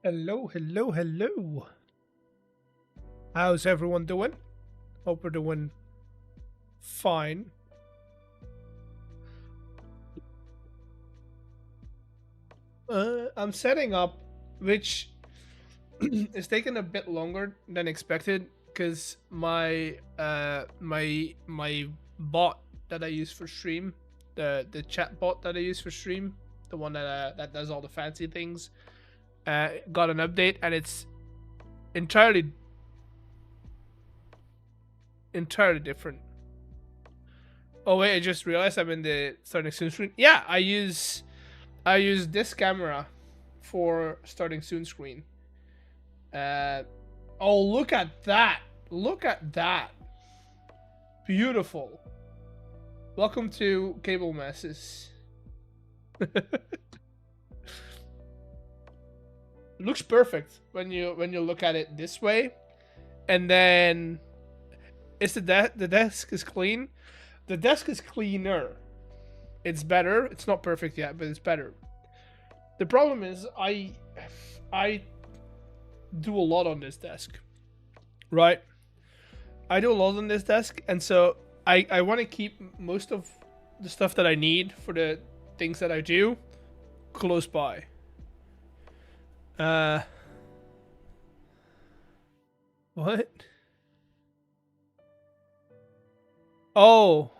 Hello, hello, hello. How's everyone doing? Hope we're doing fine. I'm setting up, which is taking a bit longer than expected, because my bot that I use for stream, the chat bot that I use for stream, the one that does all the fancy things, got an update, and it's entirely different. Oh wait, I just realized I'm in the starting soon screen. Yeah, I use this camera for starting soon screen. Oh, look at that! Look at that! Beautiful. Welcome to Cable Messes. Looks perfect when you look at it this way, and then it's the desk is clean. The desk is cleaner. It's better. It's not perfect yet, but it's better. The problem is I do a lot on this desk, right? I do a lot on this desk, and so I want to keep most of the stuff that I need for the things that I do close by. What? Oh,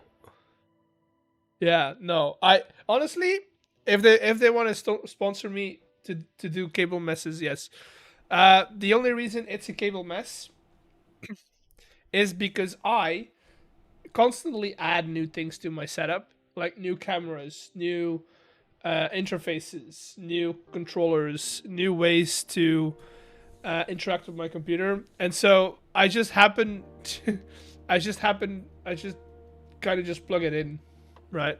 yeah. No, I honestly, if they want to sponsor me to do cable messes, yes. The only reason it's a cable mess is because I constantly add new things to my setup, like new cameras, new interfaces, new controllers, new ways to interact with my computer, and so I just kind of just plug it in, right?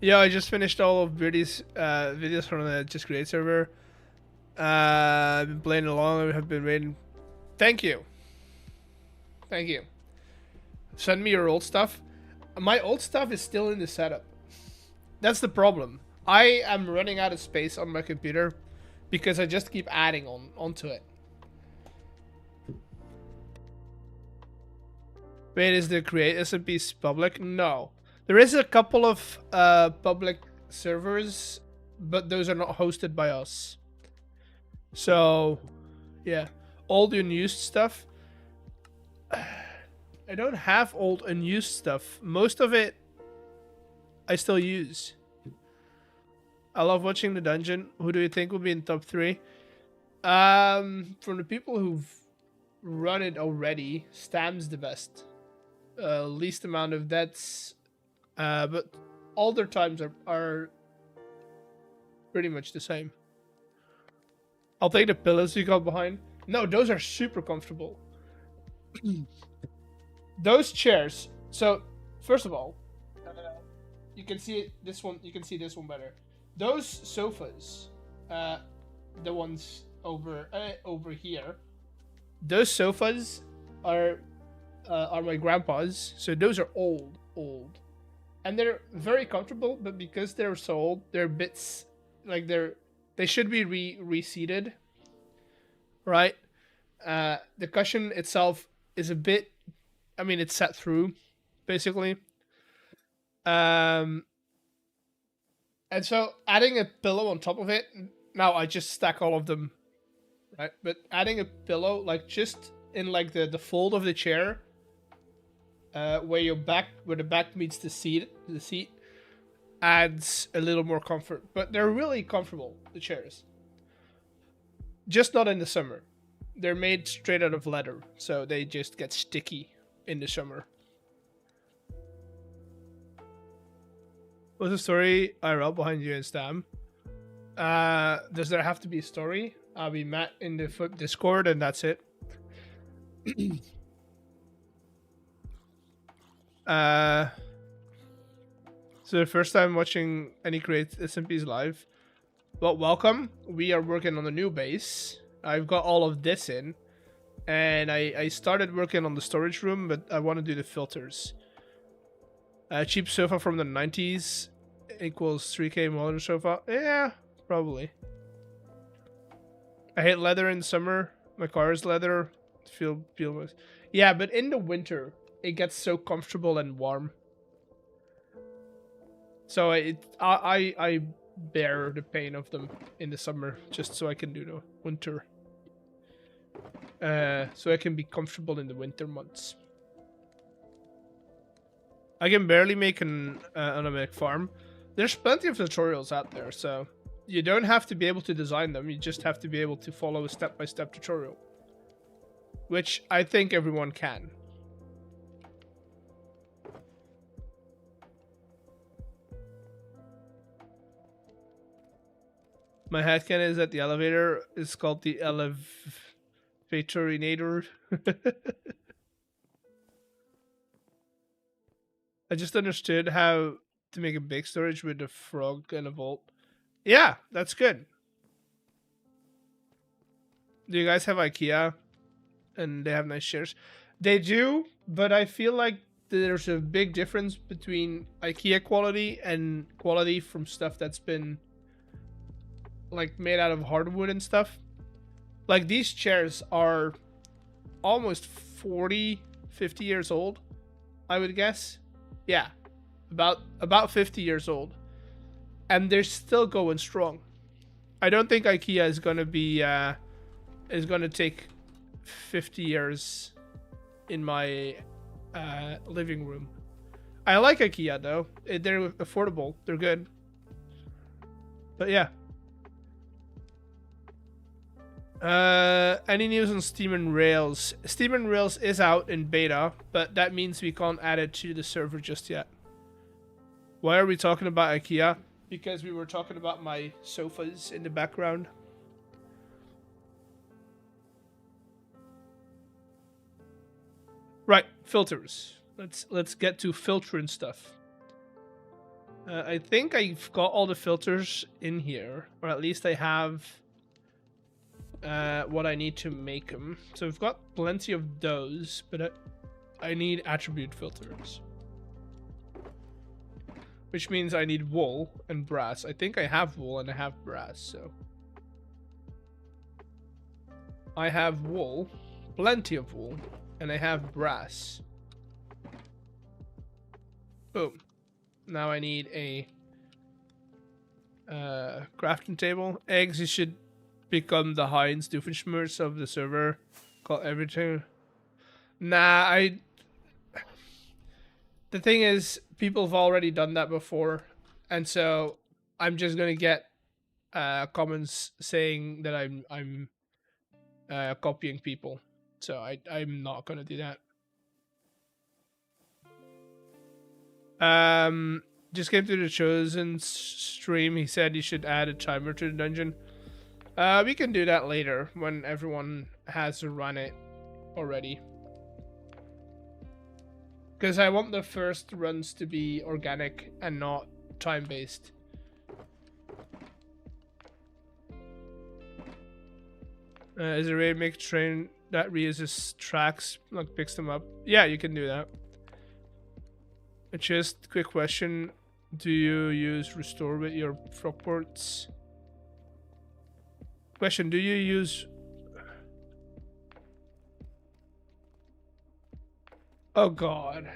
Yeah, I just finished all of Birdie's videos from the Just Create server. I've been playing along. I have been waiting. Thank you. Thank you. Send me your old stuff. My old stuff is still in the setup. That's the problem. I am running out of space on my computer because I just keep adding onto it. Wait, is the Create SMP public? No. There is a couple of public servers, but those are not hosted by us. So, yeah. Old unused stuff. I don't have old unused stuff. Most of it I still use. I love watching the dungeon. Who do you think will be in top 3? From the people who've run it already, Stam's the best. Least amount of deaths. But all their times are pretty much the same. I'll take the pillows you got behind. No, those are super comfortable. Those chairs. So, first of all, you can see this one. You can see this one better. Those sofas, the ones over here. Those sofas are my grandpa's. So those are old, and they're very comfortable. But because they're so old, they're bits like they should be reseated, right? The cushion itself is a bit. I mean, it's set through, basically. And so adding a pillow on top of it. Now I just stack all of them, right? But adding a pillow, like just in like the fold of the chair, where the back meets the seat, adds a little more comfort. But they're really comfortable, the chairs. Just not in the summer. They're made straight out of leather, so they just get sticky in the summer. What's the story IRL behind you and Stam? Does there have to be a story? We met in the Discord and that's it. So the first time watching any Create SMPs live. Well, welcome. We are working on a new base. I've got all of this in. And I started working on the storage room, but I want to do the filters. Cheap sofa from the 90s equals 3K modern sofa. Yeah, probably. I hate leather in summer. My car is leather. Feel. Yeah, but in the winter it gets so comfortable and warm. So I bear the pain of them in the summer just so I can do the winter. So I can be comfortable in the winter months. I can barely make an automatic farm. There's plenty of tutorials out there, so you don't have to be able to design them. You just have to be able to follow a step-by-step tutorial, which I think everyone can. My headcanon is that the elevator is called the elevatorinator. I just understood how to make a big storage with a frog and a vault. Yeah, that's good. Do you guys have IKEA? And they have nice chairs? They do, but I feel like there's a big difference between IKEA quality and quality from stuff that's been like made out of hardwood and stuff. Like these chairs are almost 40, 50 years old, I would guess. Yeah, about 50 years old, and they're still going strong. I don't think IKEA is gonna be is gonna take 50 years in my living room. I like IKEA though; they're affordable, they're good. But yeah. Any news on Steam and Rails? Steam and Rails is out in beta, but that means we can't add it to the server just yet. Why are we talking about IKEA? Because we were talking about my sofas in the background. Right, filters. Let's get to filtering stuff. I think I've got all the filters in here, or at least I have what I need to make them. So we've got plenty of those, but I need attribute filters, which means I need wool and brass. I think I have wool and I have brass, so I have wool, plenty of wool, and I have brass. Boom. Now I need a crafting table. Eggs, you should become the Heinz Doofenshmirtz of the server. Call everything. Nah, the thing is, people have already done that before, and so I'm just gonna get comments saying that I'm copying people. So I'm not gonna do that. Just came through the Chosen stream. He said you should add a timer to the dungeon. We can do that later when everyone has run it already. Because I want the first runs to be organic and not time-based. Is there a way to make a train that reuses tracks, like picks them up? Yeah, you can do that. Just quick question. Do you use restore with your frog ports? Question, do you use... Oh god.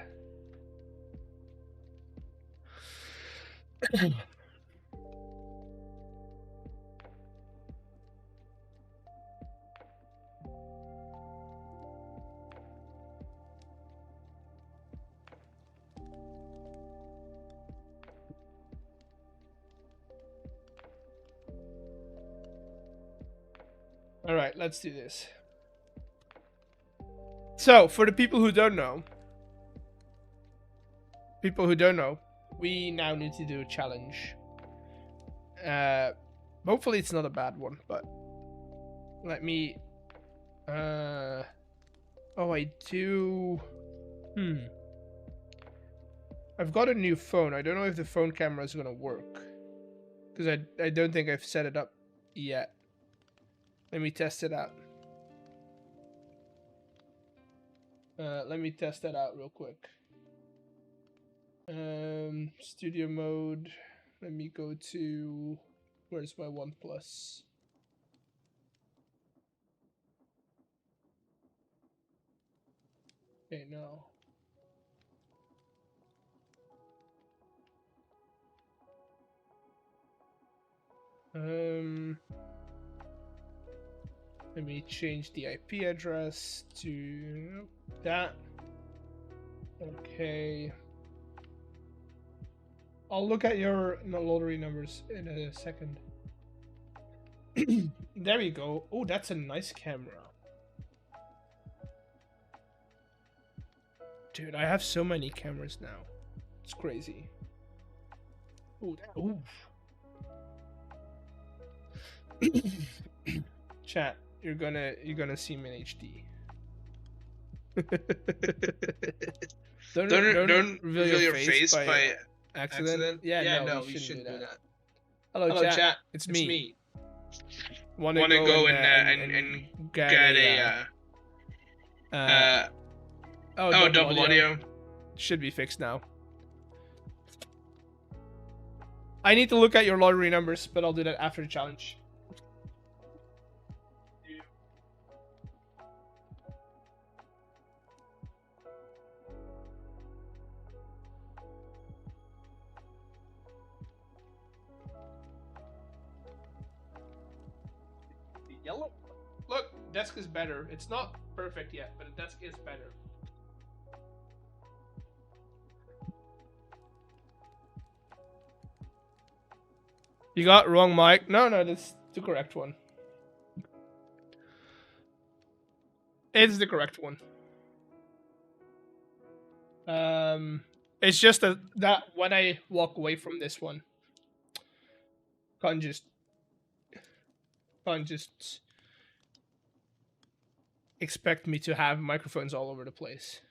Alright, let's do this. So, for the people who don't know, we now need to do a challenge. Hopefully it's not a bad one, but let me... Oh, I do... I've got a new phone. I don't know if the phone camera is gonna work, because I don't think I've set it up yet. Let me test it out. Let me test that out real quick. Studio mode. Let me go to... Where's my OnePlus? Okay, no. Let me change the IP address to that. Okay. I'll look at your lottery numbers in a second. There we go. Oh, that's a nice camera. Dude, I have so many cameras now. It's crazy. Ooh. Chat, you're gonna see me in HD. don't reveal your face by accident. Yeah, no, we shouldn't do that. Hello, chat. It's me. Wanna go and get a double audio. Should be fixed now. I need to look at your lottery numbers, but I'll do that after the challenge. Yellow. Look, desk is better. It's not perfect yet, but the desk is better. You got wrong mic. No, that's the correct one. It's the correct one. It's just that when I walk away from this one, can't just expect me to have microphones all over the place.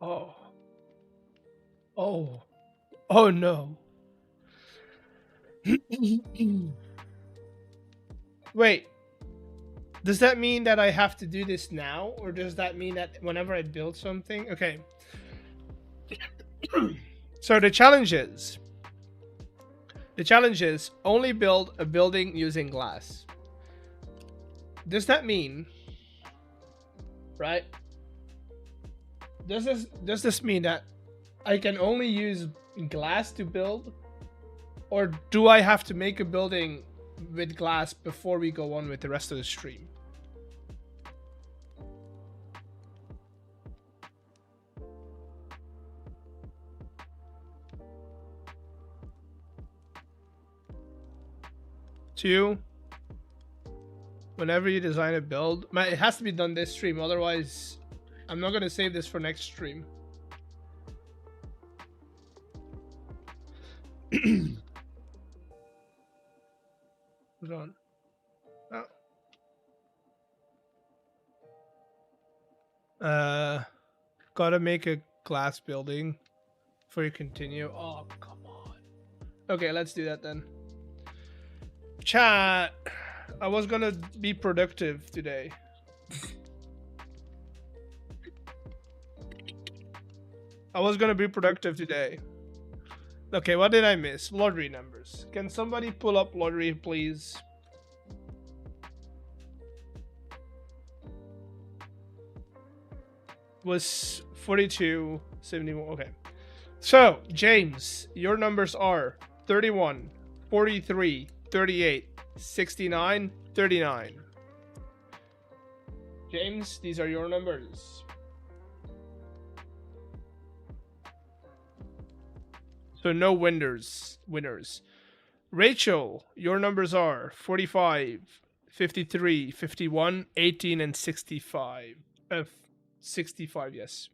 Oh no. Wait, does that mean that I have to do this now, or does that mean that whenever I build something? Okay. So the challenge is only build a building using glass. Does that mean, right? Does this mean that I can only use glass to build, or do I have to make a building with glass before we go on with the rest of the stream? Two, whenever you design a build, it has to be done this stream, otherwise I'm not gonna save this for next stream. Hold on. Oh. Gotta make a glass building before you continue. Oh, come on. Okay, let's do that then. Chat, I was gonna be productive today. Okay, what did I miss? Lottery numbers. Can somebody pull up lottery, please? Was 42, 71. Okay. So, James, your numbers are 31, 43, 38, 69, 39. James, these are your numbers. So no winners. Rachel, your numbers are 45, 53, 51, 18, and 65. 65, yes.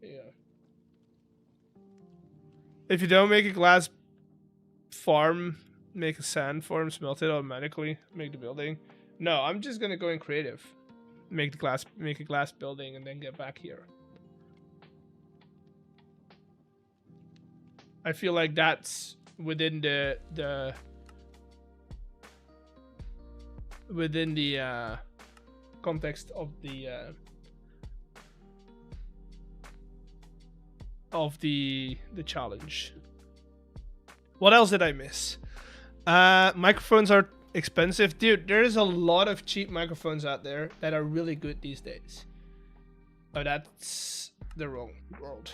Yeah. If you don't make a glass farm, make a sand farm, smelt it automatically, make the building. No, I'm just gonna go in creative. Make a glass building and then get back here. I feel like that's within the context of the challenge. What else did I miss? Microphones are expensive, dude, there's a lot of cheap microphones out there that are really good these days. Oh, that's the wrong world.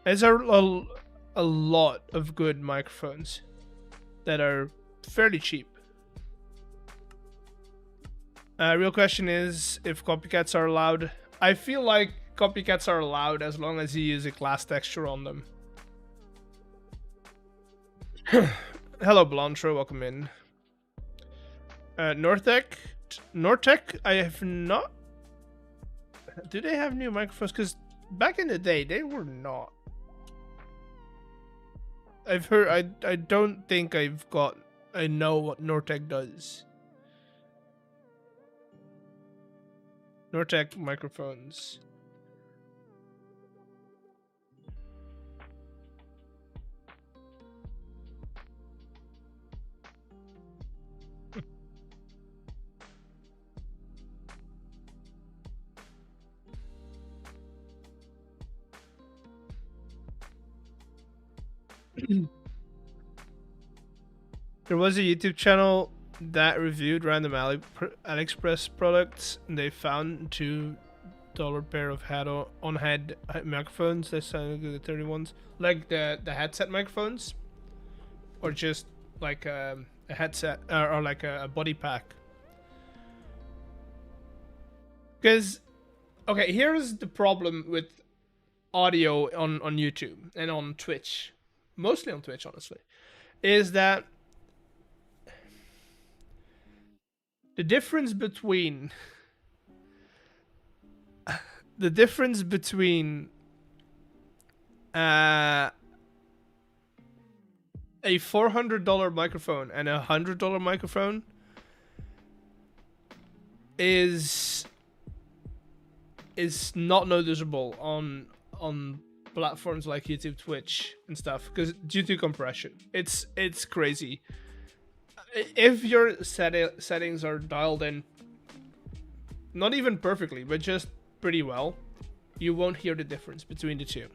There's a lot of good microphones that are fairly cheap. Real question is if copycats are allowed. I feel like copycats are allowed as long as you use a glass texture on them. Hello, Blantra, welcome in. Nortec, I have not. Do they have new microphones? Because back in the day, they were not. I've heard. I don't think I've got. I know what Nortec does. Nortec microphones. There was a YouTube channel that reviewed random AliExpress products, and they found $2 pair of head microphones. They sounded good, the 30 ones, like the headset microphones, or just like a headset or like a body pack. Because, okay, here's the problem with audio on YouTube and on Twitch, mostly on Twitch, honestly, is that the difference between a $400 microphone and a $100 microphone is not noticeable on platforms like YouTube, Twitch, and stuff, because due to compression, it's crazy. If your settings are dialed in, not even perfectly, but just pretty well, you won't hear the difference between the two.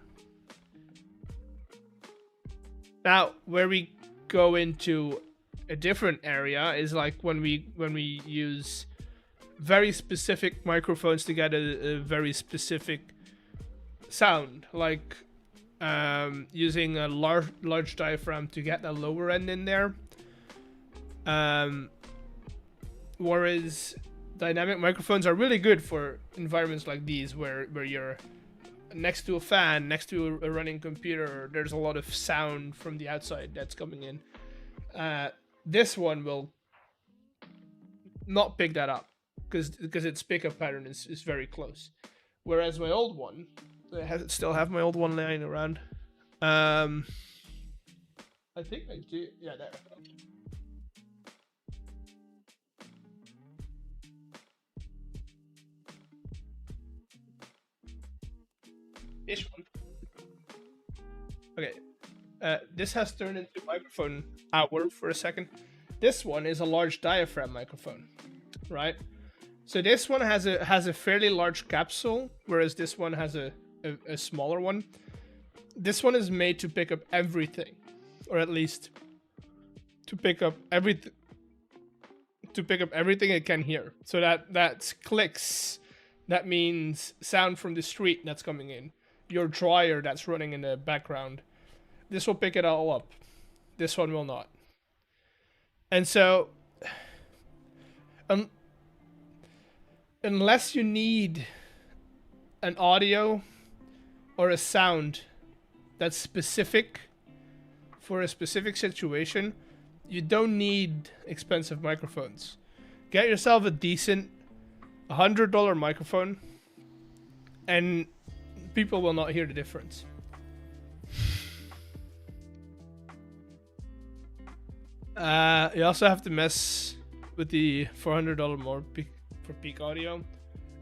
Now, where we go into a different area is like when we use very specific microphones to get a very specific sound, like using a large diaphragm to get the lower end in there. Whereas dynamic microphones are really good for environments like these where you're next to a fan, next to a running computer, there's a lot of sound from the outside that's coming in. This one will not pick that up because its pickup pattern is very close. Whereas my old one, I still have my old one lying around. I think I do. Yeah, there. This one. Okay. This has turned into microphone hour for a second. This one is a large diaphragm microphone, right? So this one has a fairly large capsule, whereas this one has a smaller one. This one is made to pick up everything, or at least to pick up everything it can hear. So that's clicks. That means sound from the street that's coming in. Your dryer that's running in the background. This will pick it all up. This one will not. And so, unless you need an audio or a sound that's specific for a specific situation, you don't need expensive microphones. Get yourself a decent $100 microphone and people will not hear the difference. You also have to mess with the $400 more for peak audio.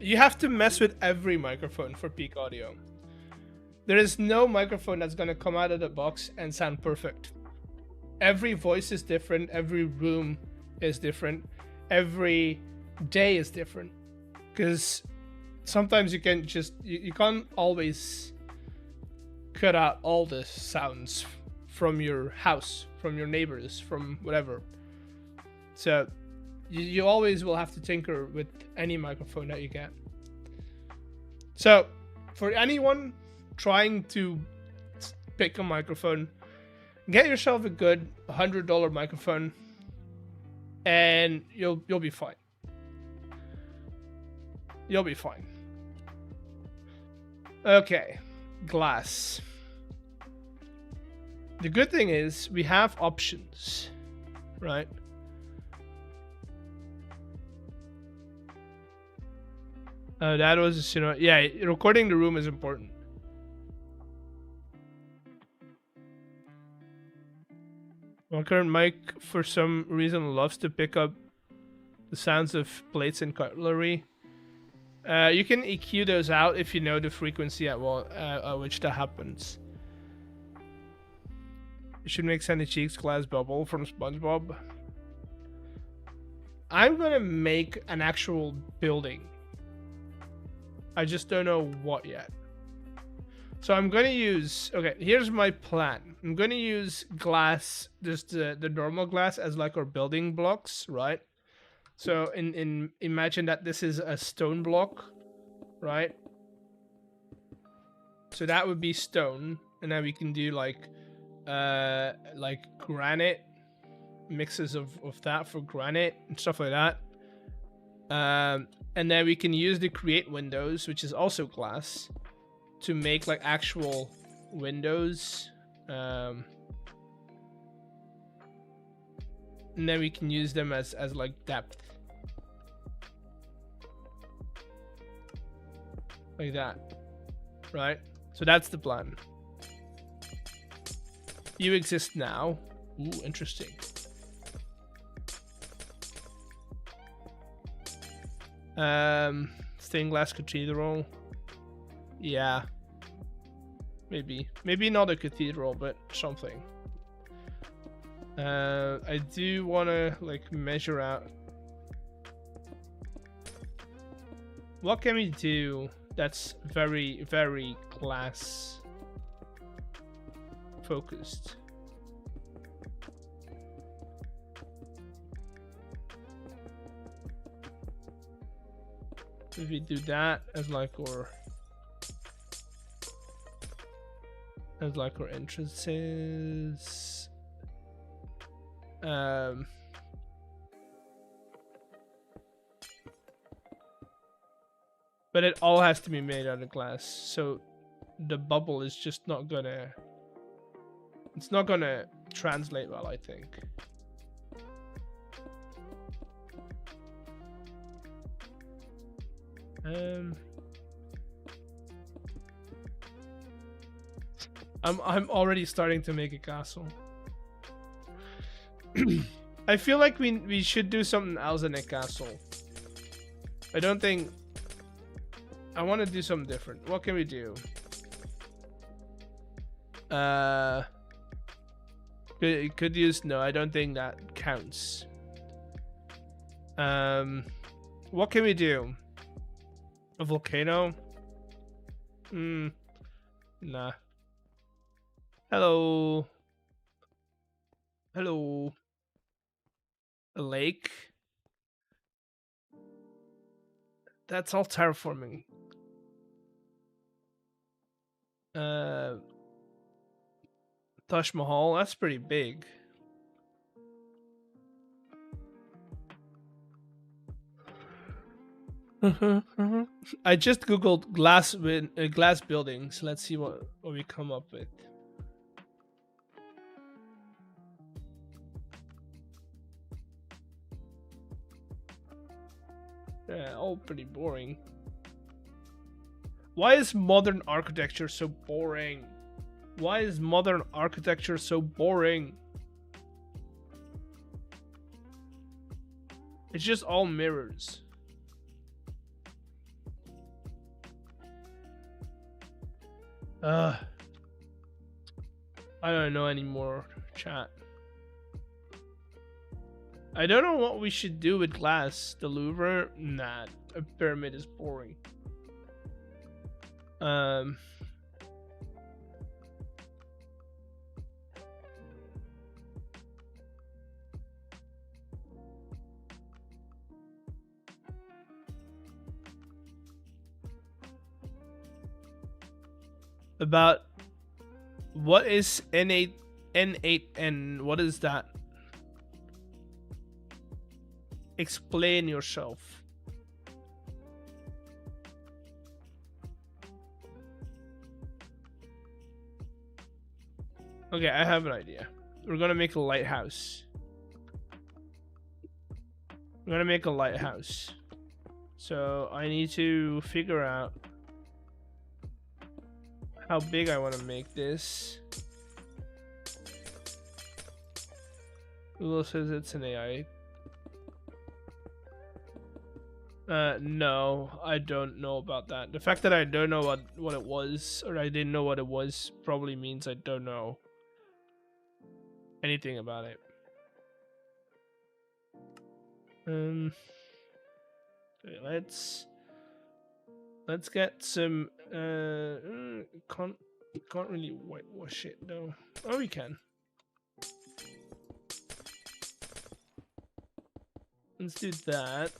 You have to mess with every microphone for peak audio. There is no microphone that's gonna come out of the box and sound perfect. Every voice is different, every room is different, every day is different. Because sometimes you can't always cut out all the sounds from your house, from your neighbors, from whatever. So you always will have to tinker with any microphone that you get. So for anyone trying to pick a microphone, get yourself a good $100 microphone, and you'll be fine. You'll be fine. Okay, glass. The good thing is we have options, right? That was, you know, yeah, recording the room is important. My current mic, for some reason, loves to pick up the sounds of plates and cutlery. You can EQ those out if you know the frequency at which that happens. You should make Sandy Cheeks glass bubble from SpongeBob. I'm gonna make an actual building. I just don't know what yet. So I'm gonna use, okay, here's my plan. I'm gonna use glass, just the normal glass as like our building blocks, right? So imagine that this is a stone block, right? So that would be stone, and then we can do like granite, mixes of that for granite and stuff like that. And then we can use the create windows, which is also glass, to make like actual windows. And then we can use them as like depth. Like that, right? So that's the plan. You exist now. Ooh, interesting. Stained glass cathedral. Yeah. Maybe not a cathedral, but something. I do want to like measure out. What can we do that's very, very glass focused? If we do that as like our entrances, but it all has to be made out of glass, so the bubble is just not gonna, it's not gonna translate well, I think. I'm already starting to make a castle. I feel like we should do something else in a castle. I don't think I want to do something different. What can we do? Could use, no, I don't think that counts. What can we do? A volcano? Nah. Hello. Hello. A lake? That's all terraforming. Taj Mahal, that's pretty big. I just googled glass buildings. Let's see what we come up with. Yeah, all pretty boring. Why is modern architecture so boring? Why is modern architecture so boring? It's just all mirrors. I don't know anymore, chat. I don't know what we should do with glass. The Louvre? Nah, a pyramid is boring. about what is N8N. What is that? Explain yourself. Okay, I have an idea. We're gonna make a lighthouse. We're gonna make a lighthouse. So I need to figure out how big I want to make this. Google says it's an AI. No, I don't know about that. The fact that I don't know what it was, or I didn't know what it was, probably means I don't know anything about it. Okay, let's get some. Can't really whitewash it though. Oh, we can. Let's do that.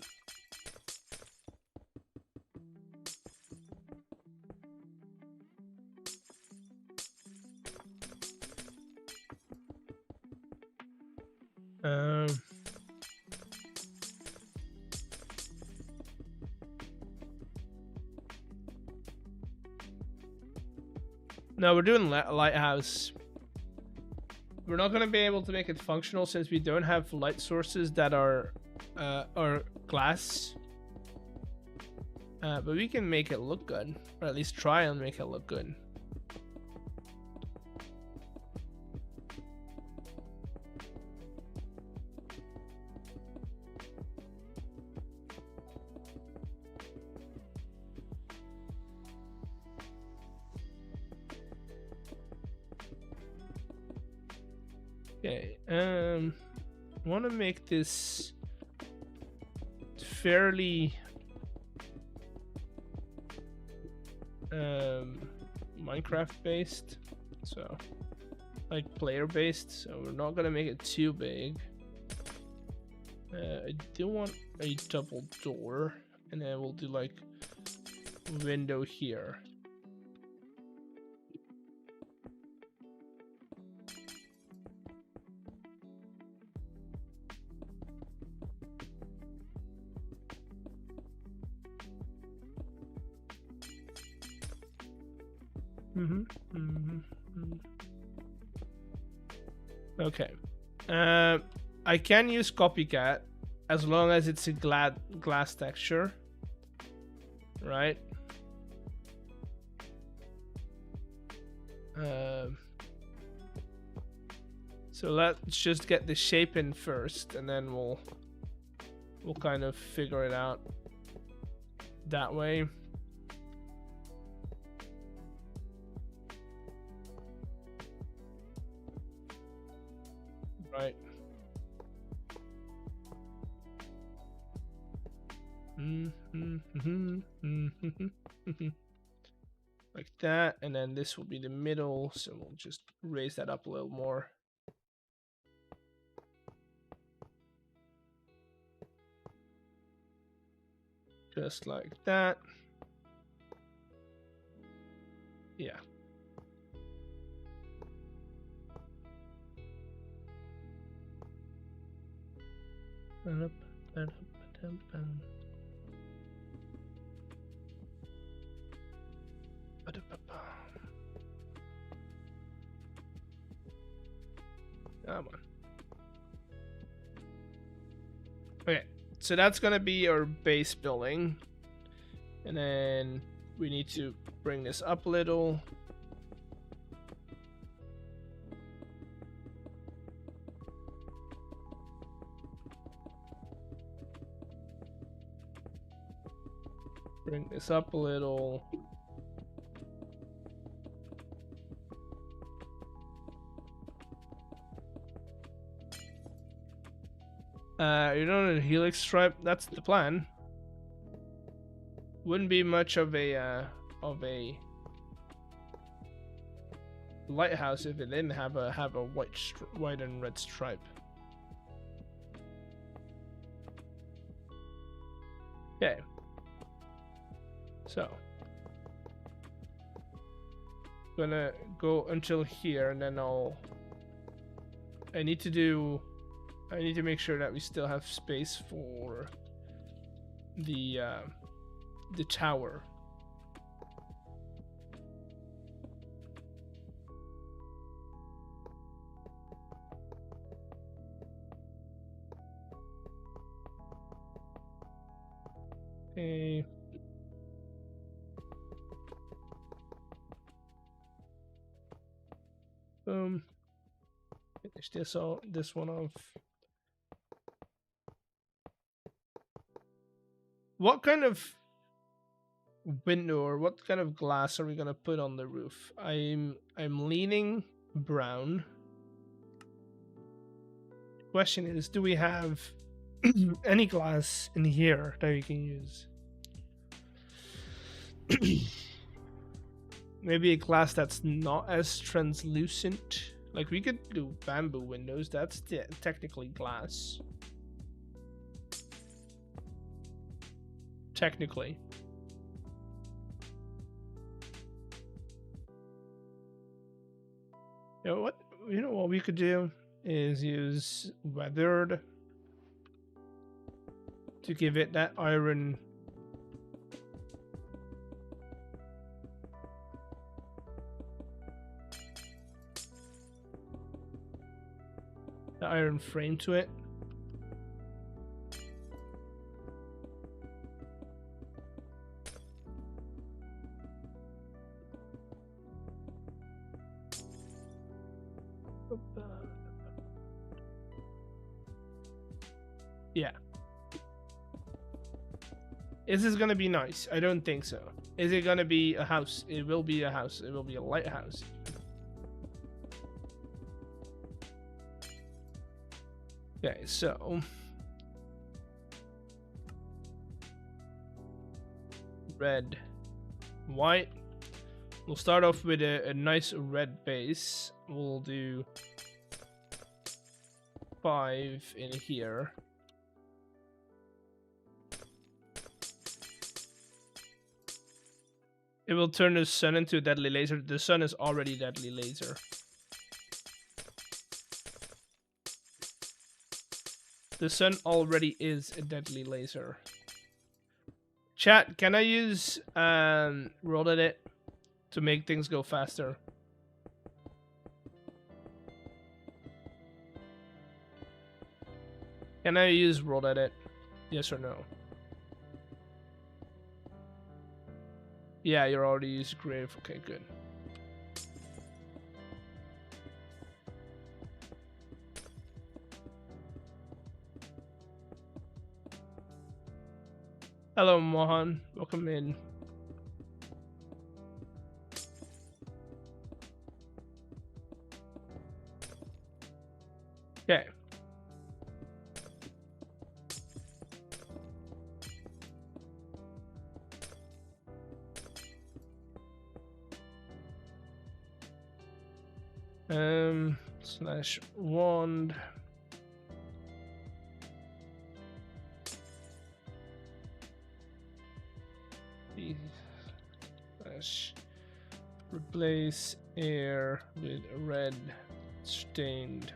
No, we're doing lighthouse. We're not going to be able to make it functional since we don't have light sources that are glass. But we can make it look good, or at least try and make it look good. Okay, I want to make this fairly Minecraft based, so like player based, so we're not gonna make it too big. I do want a double door, and then we'll do like window here. Okay. I can use copycat as long as it's a glass texture, right? So let's just get the shape in first, and then we'll kind of figure it out that way. Right. Like that, and then this will be the middle, so we'll just raise that up a little more. Just like that. Yeah. Come on. Okay, so that's gonna be our base building, and then we need to bring this up a little. Bring this up a little. You don't need a helix stripe. That's the plan. Wouldn't be much of a lighthouse if it didn't have a white and red stripe. Okay. So gonna go until here, and then I need to make sure that we still have space for the tower. Okay. Boom. Finish this one off. What kind of window or what kind of glass are we gonna put on the roof? I'm leaning brown. Question is, do we have any glass in here that we can use? Maybe a glass that's not as translucent. Like we could do bamboo windows. That's technically glass. Technically. You know what we could do is use weathered to give it that iron. The iron frame to it. Yeah. Is this gonna be nice? I don't think so. Is it gonna be a house? It will be a house. It will be a lighthouse. Okay, so red, white. We'll start off with a nice red base. We'll do 5 in here. It will turn the sun into a deadly laser. The sun is already deadly laser. The sun already is a deadly laser. Chat, can I use roll edit to make things go faster? Can I use roll edit? Yes or no? Yeah, you're already using creative. Okay, good. Hello, Mohan. Welcome in. Okay. Slash wand. Slash replace air with red stained.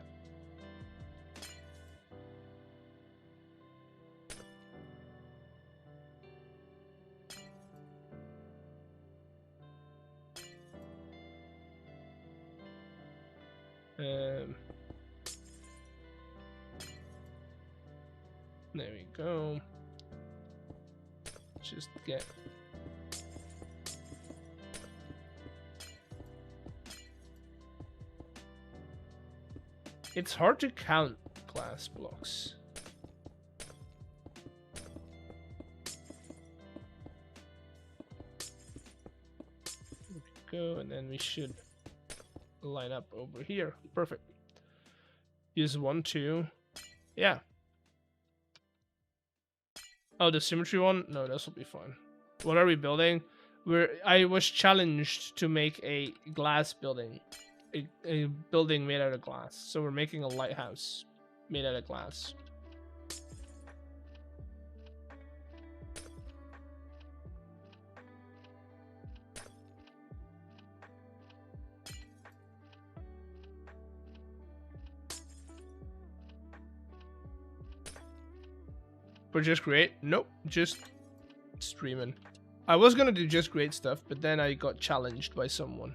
There we go. Just get it's hard to count glass blocks. There we go, and then we should line up over here. Perfect. Use 1, 2. Yeah. Oh, the symmetry one? No, this will be fine. What are we building? I was challenged to make a glass building. A building made out of glass. So we're making a lighthouse made out of glass. For just create? Nope, just streaming. I was gonna do just create stuff, but then I got challenged by someone.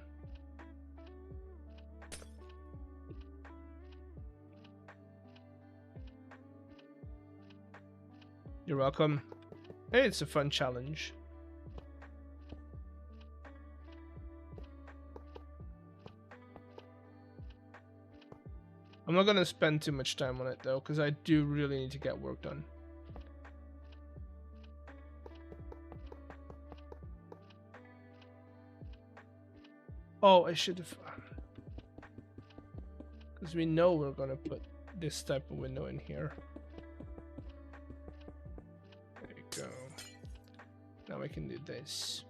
You're welcome. Hey, it's a fun challenge. I'm not gonna spend too much time on it though, because I do really need to get work done. Oh, I should have... Because we know we're gonna put this type of window in here. There you go. Now we can do this.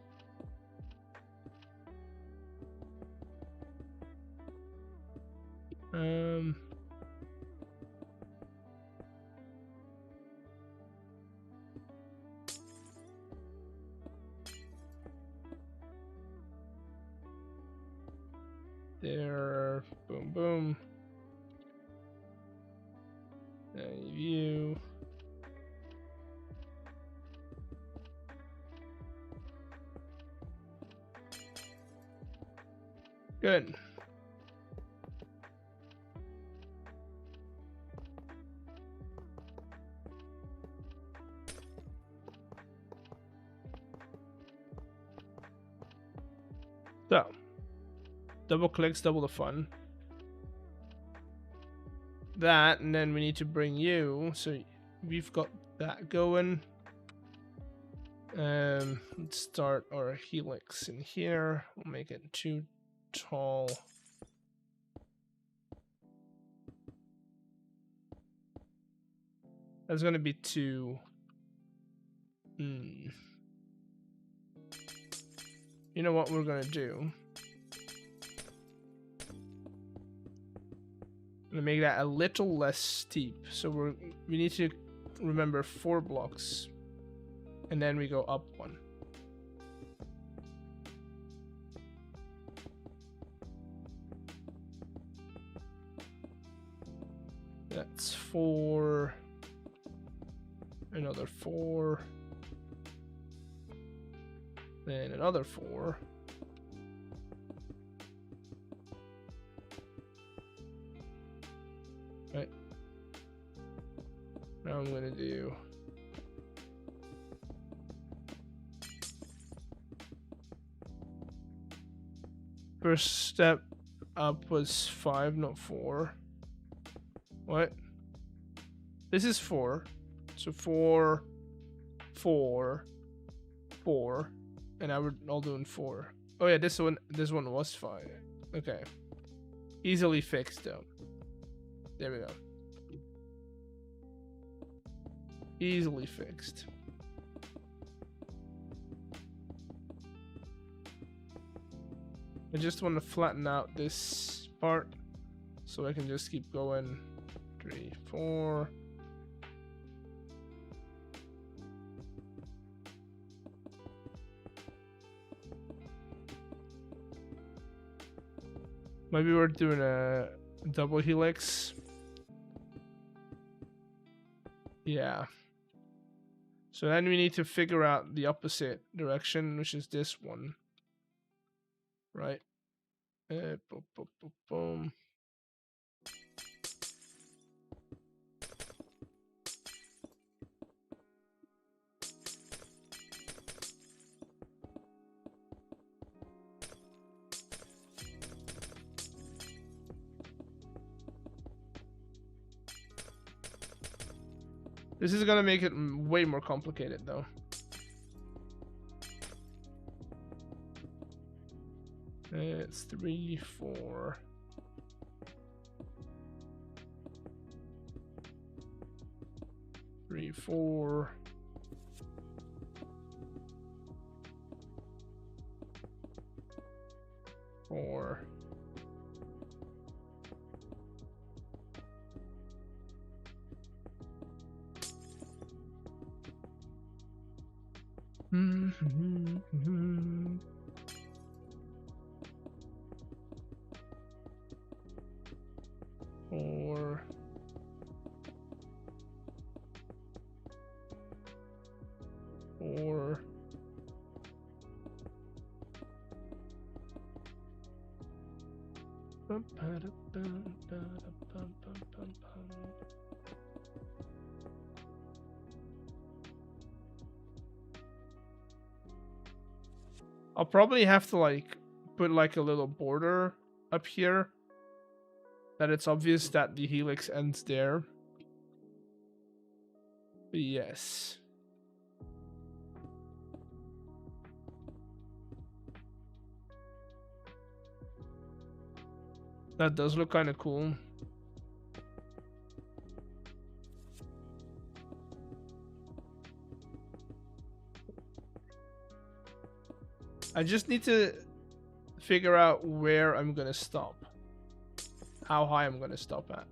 There, boom, boom. View. Good. So, double clicks, double the fun. That, and then we need to bring you, so we've got that going. Let's start our helix in here. We'll make it too tall. That's gonna be too... You know what we're gonna do? I'm gonna make that a little less steep. So we need to remember 4 blocks, and then we go up 1. That's 4. Another 4. Then another 4. Right. Now I'm gonna do first step up was 5, not 4. What? This is 4. So 4, 4, 4, and now we're all doing 4. Oh yeah, this one was 5. Okay. Easily fixed though. There we go. Easily fixed. I just want to flatten out this part so I can just keep going. 3, 4. Maybe we're doing a double helix. Yeah. So then we need to figure out the opposite direction, which is this one. Right? Boom, boom, boom, boom. This is gonna make it way more complicated though. It's 3, 4. 3, 4. 4. Four. I'll probably have to like put like a little border up here that it's obvious that the helix ends there. But yes. That does look kind of cool. I just need to figure out where I'm gonna stop. How high I'm gonna stop at.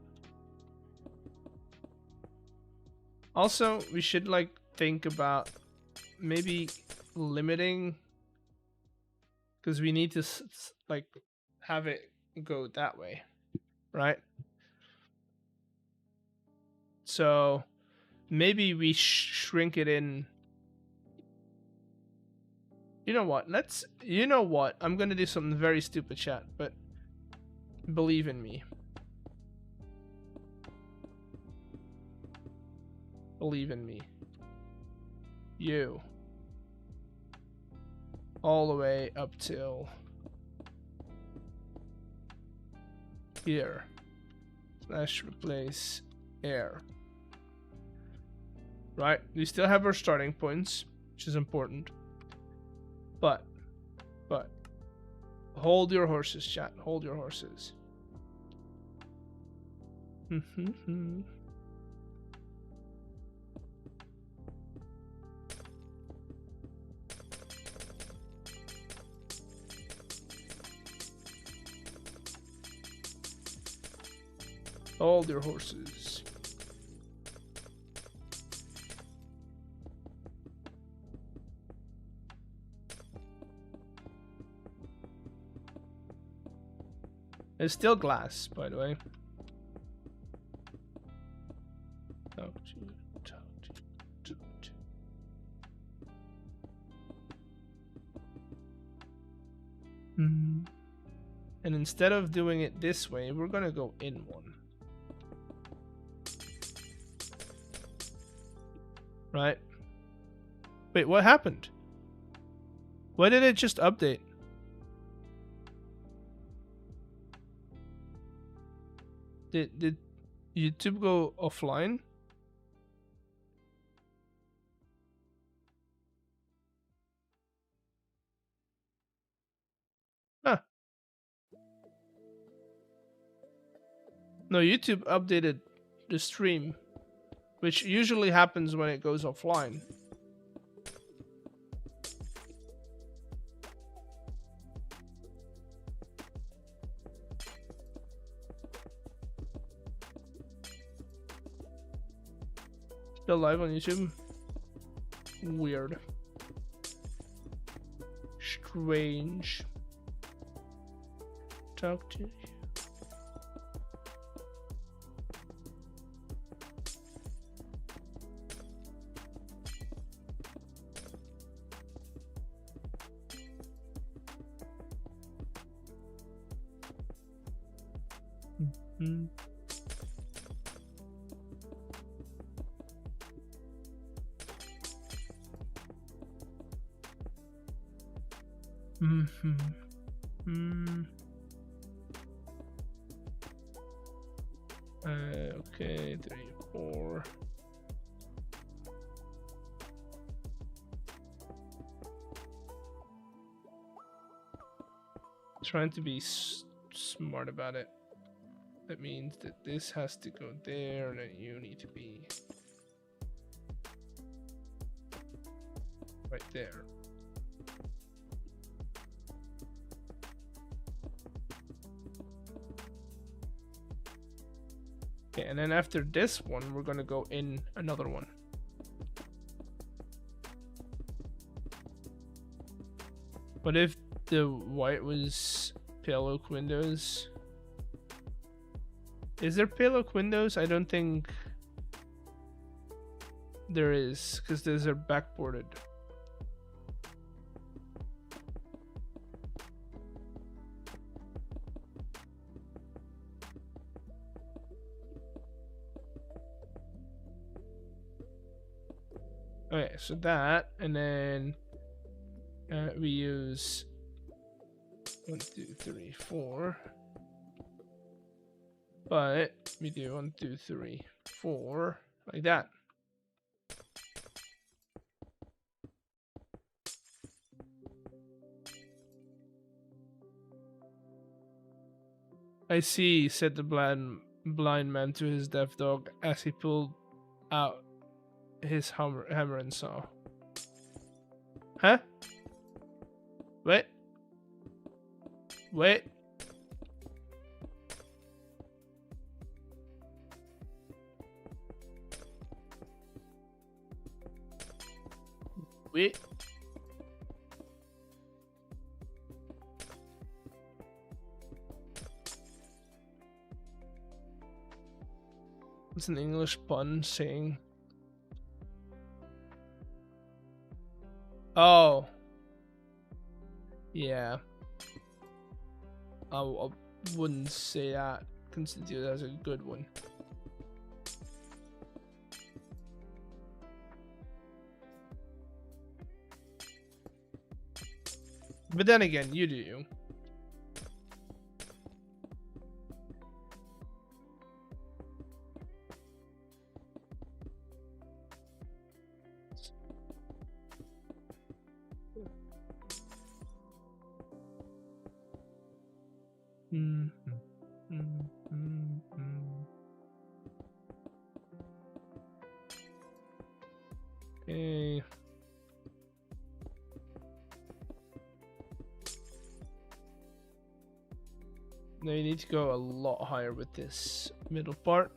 Also, we should like think about maybe limiting, because we need to like have it go that way, right? So maybe we shrink it in. You know what? I'm gonna do something very stupid, chat, but believe in me. Believe in me. You. All the way up till here. Slash replace air. Right? We still have our starting points, which is important. But hold your horses, chat. Hold your horses. Hold your horses. It's still glass, by the way. And instead of doing it this way, we're gonna go in one. Right? Wait, what happened? Why did it just update? Did YouTube go offline? Huh. No, YouTube updated the stream, which usually happens when it goes offline. Still live on YouTube? Weird. Strange. Talk to you. Okay, 3, 4. Trying to be smart about it. That means that this has to go there, and then you need to be right there. Okay, and then after this one, we're gonna go in another one. What if the white was pale oak windows? Is there pale oak windows? I don't think there is, because those are backboarded. Okay, so that, and then we use 1, 2, 3, 4. But we do 1, 2, 3, 4 like that. I see, said the blind man to his deaf dog as he pulled out his hammer and saw. Huh? Wait. Wait. Wait. It's an English pun saying. Oh. Yeah. I wouldn't say that. Consider that as a good one. But then again, you do you. Okay. Now you need to go a lot higher with this middle part.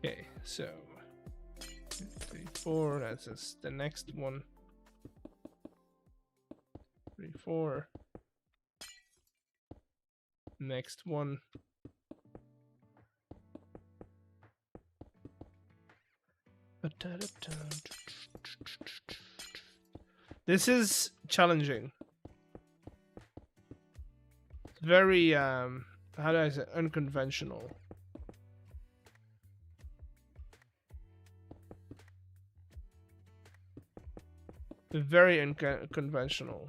Okay, so 2, 3, 4. That's just the next one. 3, 4. Next one. This is challenging. Very how do I say, unconventional. Very unconventional.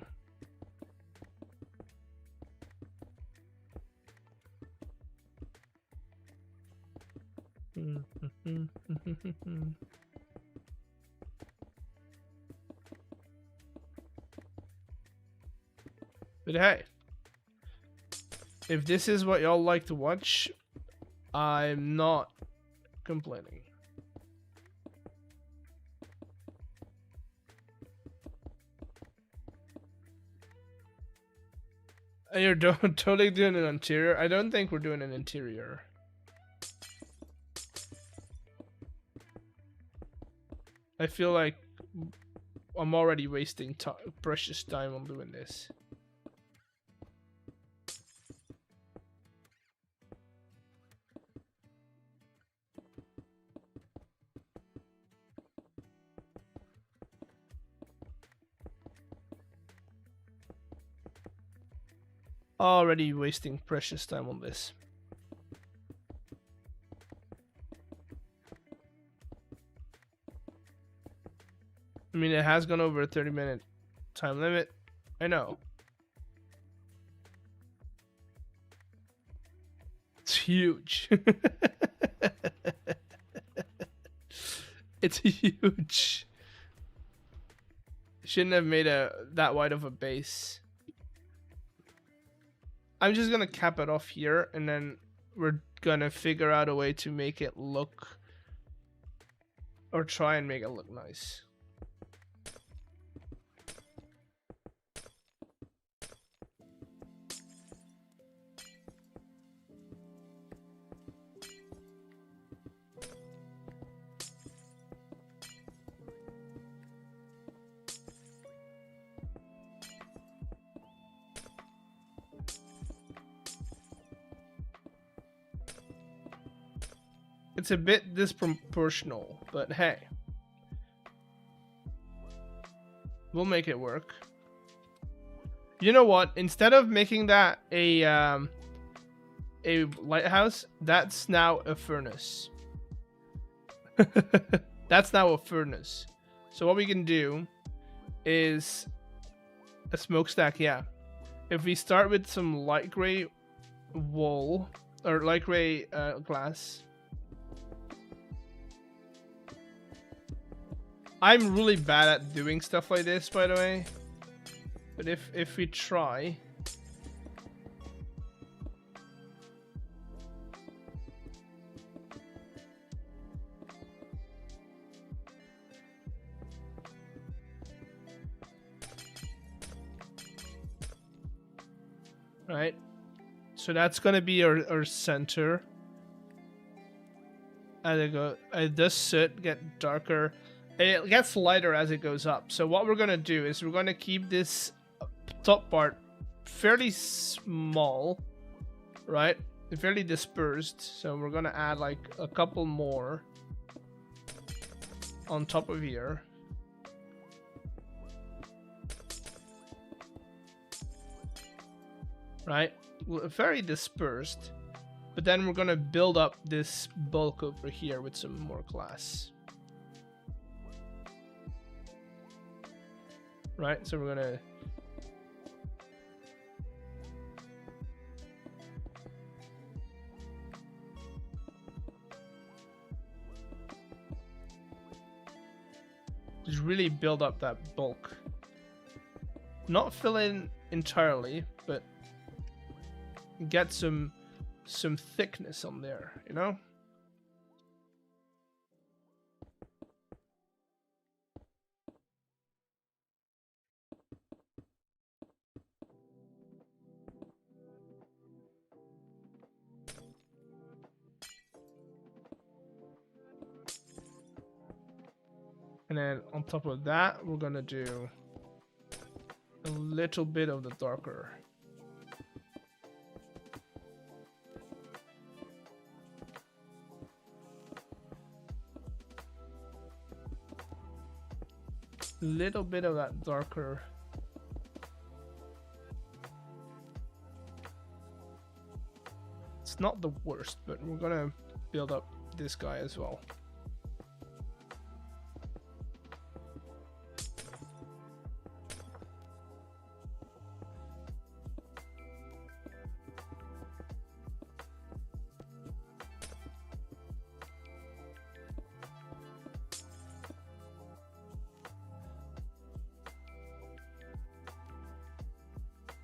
But hey, if this is what y'all like to watch, I'm not complaining. And you're totally doing an interior? I don't think we're doing an interior. I feel like I'm already wasting precious time on doing this. Already wasting precious time on this. I mean, it has gone over a 30-minute time limit. I know. It's huge. It's huge. Shouldn't have made that wide of a base. I'm just gonna cap it off here, and then we're gonna figure out a way to make it look, or try and make it look nice. It's a bit disproportional, but hey. We'll make it work. You know what? Instead of making that a lighthouse, that's now a furnace. That's now a furnace. So what we can do is a smokestack, yeah. If we start with some light gray wool or light gray glass. I'm really bad at doing stuff like this, by the way. But if we try. Right. So that's gonna be our center. As it does soot get darker. It gets lighter as it goes up. So what we're gonna do is we're gonna keep this top part fairly small, right? Fairly dispersed. So we're gonna add like a couple more on top of here. Right? Very dispersed. But then we're gonna build up this bulk over here with some more glass. Right, so we're gonna just really build up that bulk. Not fill in entirely, but get some thickness on there, you know? And then on top of that, we're gonna do a little bit of the darker. Little bit of that darker. It's not the worst, but we're gonna build up this guy as well.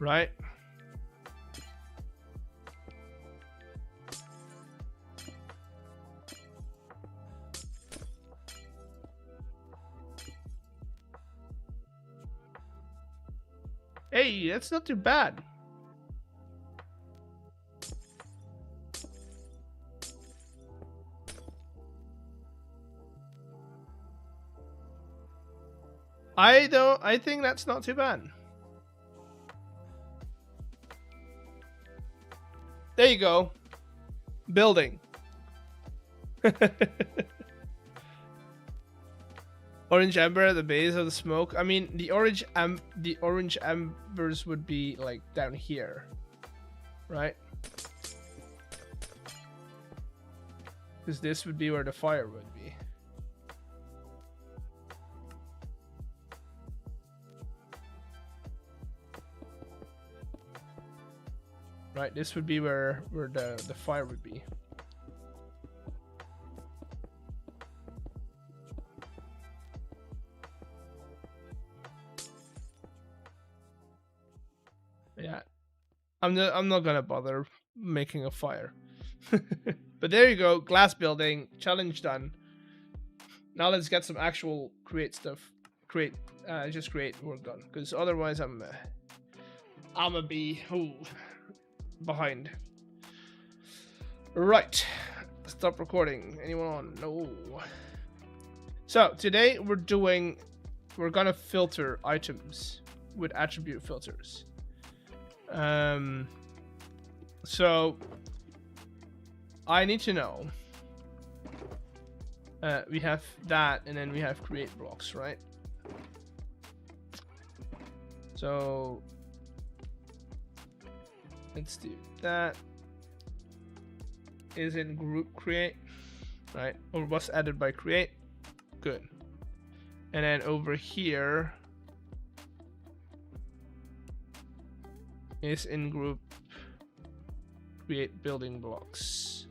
Right? Hey, that's not too bad. I think that's not too bad. There you go. Building. Orange amber at the base of the smoke. I mean, the orange embers would be like down here, right? Because this would be where the fire would be. Right, this would be where the fire would be. Yeah, I'm not gonna bother making a fire. But there you go, glass building challenge done. Now let's get some actual create stuff. Just create work done, because otherwise I'ma be behind. Right, stop recording. Anyone on? No. So today we're gonna filter items with attribute filters. So I need to know We have that, and then we have create blocks, right? So let's do that. Is in group create, right? Or was added by create. Good. And then over here is in group create building blocks,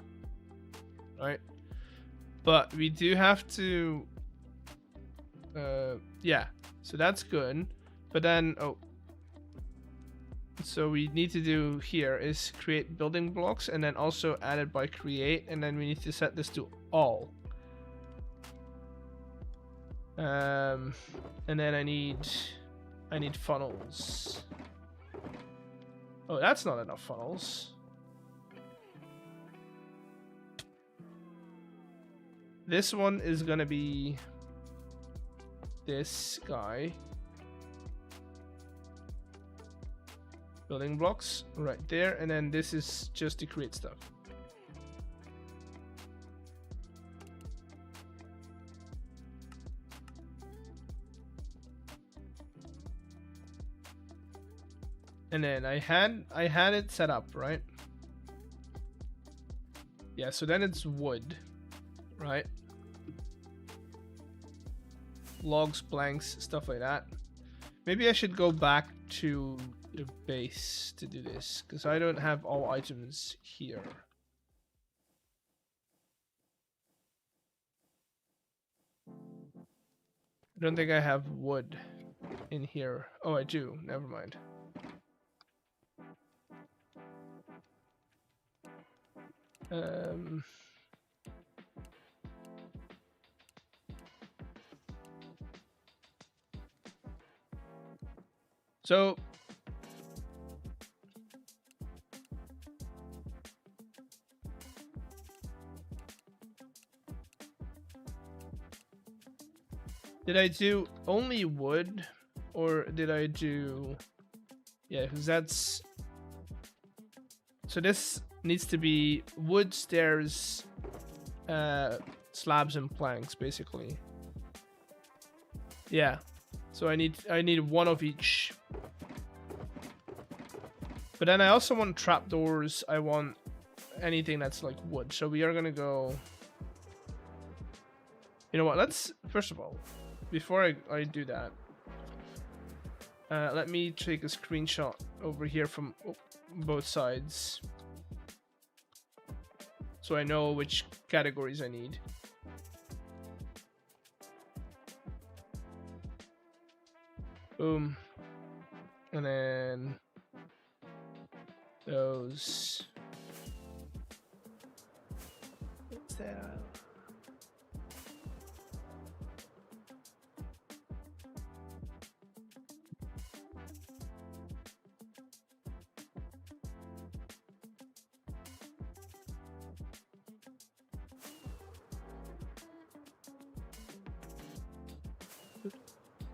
right? But we do have to yeah, so that's good. But then so we need to do here is create building blocks, and then also added by create, and then we need to set this to all. And then I need funnels. Oh, that's not enough funnels. This one is gonna be this guy. Building blocks right there, and then this is just to create stuff. And then I had it set up, right? Yeah, so then it's wood, right? Logs, planks, stuff like that. Maybe I should go back to the base to do this, because I don't have all items here. I don't think I have wood in here. Oh, I do. Never mind. So did I do only wood, or did I do... Yeah, because that's... So this needs to be wood, stairs, slabs, and planks, basically. Yeah. So I need one of each. But then I also want trapdoors. I want anything that's like wood. So we are gonna go... You know what? Let's... First of all, before I do that, let me take a screenshot over here from both sides, so I know which categories I need. Boom. And then those. What's that?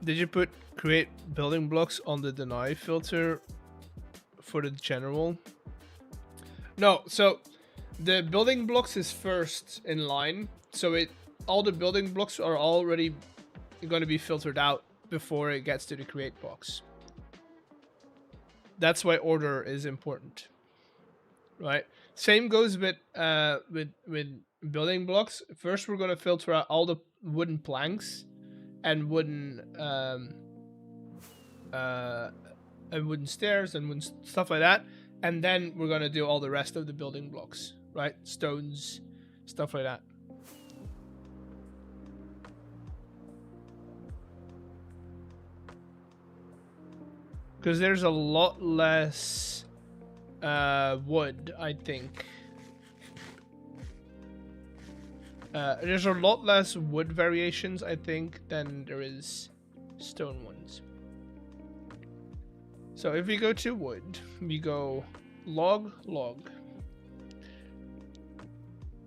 Did you put create building blocks on the deny filter for the general? No, so the building blocks is first in line, so all the building blocks are already going to be filtered out before it gets to the create box. That's why order is important, right? Same goes with building blocks. First, we're going to filter out all the wooden planks and wooden stairs and wooden stuff like that, and then we're gonna do all the rest of the building blocks, right? Stones, stuff like that. Because there's a lot less wood, I think. There's a lot less wood variations, I think, than there is stone ones. So if we go to wood, we go log, log.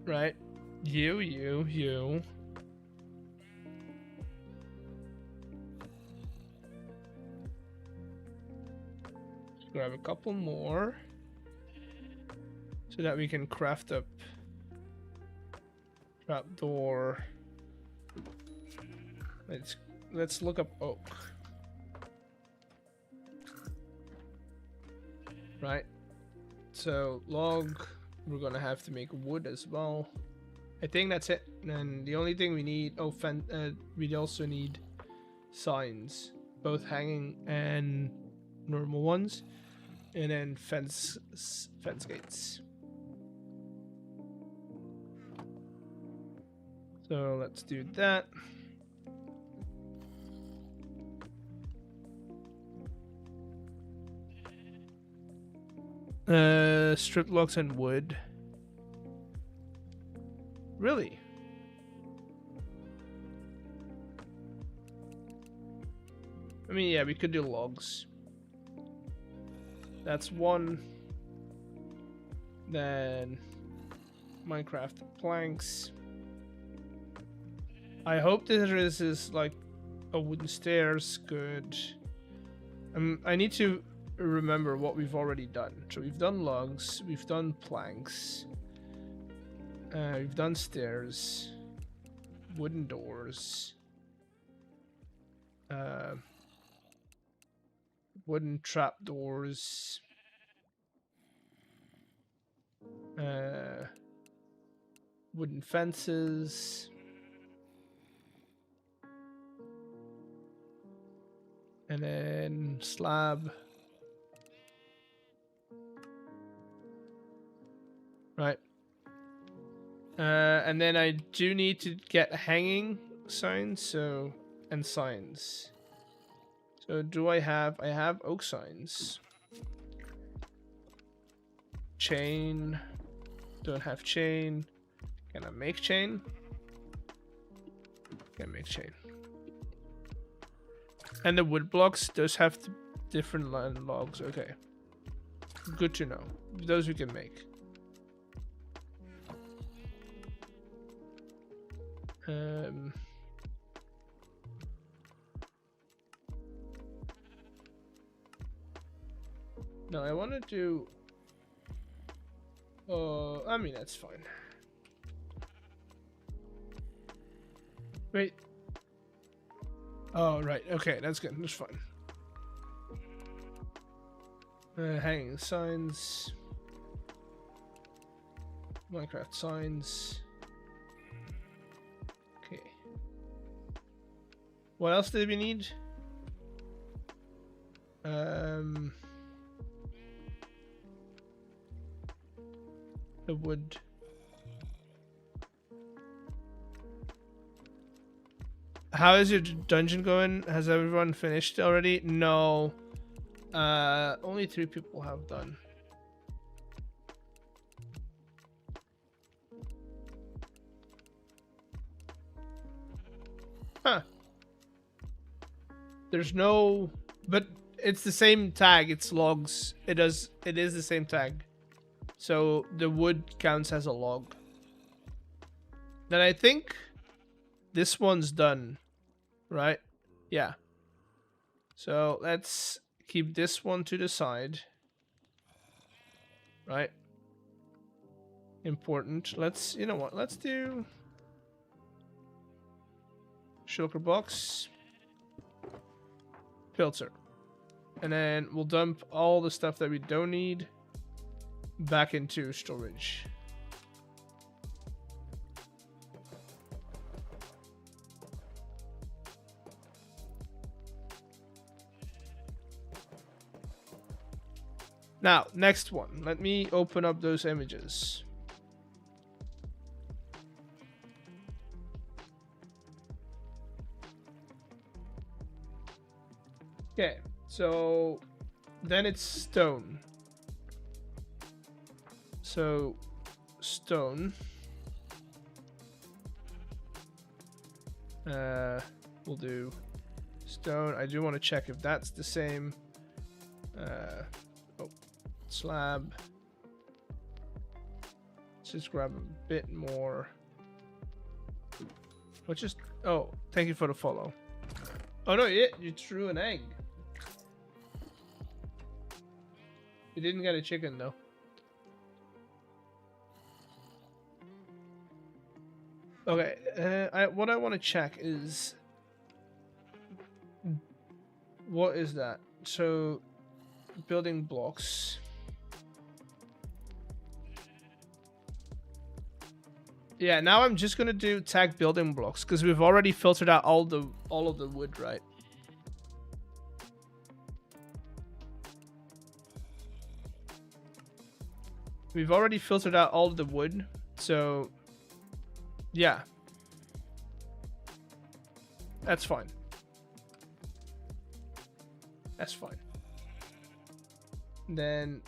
Right? You. Grab a couple more so that we can craft up trapdoor let's look up oak. Right. So log, we're gonna have to make wood as well. I think that's it. And the only thing we need, we also need signs, both hanging and normal ones, and then fence gates. So let's do that. Strip logs and wood. Really? I mean, yeah, we could do logs. That's one. Then Minecraft planks. I hope this is like a wooden stairs. Good. I need to remember what we've already done. So we've done logs, we've done planks, we've done stairs, wooden doors, wooden trapdoors, wooden fences, and then slab. Right. And then I do need to get hanging signs, and signs. So do I have oak signs. Chain. Don't have chain. Can I make chain? Can make chain. And the wood blocks, those have different logs. Okay. Good to know. Those we can make. No, I want to do... I mean, that's fine. Wait. Oh, right. Okay, that's good. That's fine. Hanging signs. Minecraft signs. Okay. What else did we need? The wood. How is your dungeon going? Has everyone finished already? No. Only 3 people have done. Huh. There's no... But it's the same tag. It's logs. It is the same tag. So the wood counts as a log. Then I think this one's done. Right? Yeah. So let's keep this one to the side. Right? Important. Let's, you know what? Let's do shulker box, filter, and then we'll dump all the stuff that we don't need back into storage. Now, next one. Let me open up those images. Okay, so then it's stone. So stone. We'll do stone. I do want to check if that's the same. Oh, slab. Let's just grab a bit more. Let's just. Oh, thank you for the follow. Oh no, you threw an egg. You didn't get a chicken though. Okay, what I want to check is what is that? So, building blocks. Yeah, now I'm just gonna do tag building blocks because we've already filtered out all of the wood, right? We've already filtered out all of the wood, so yeah, that's fine. That's fine. Then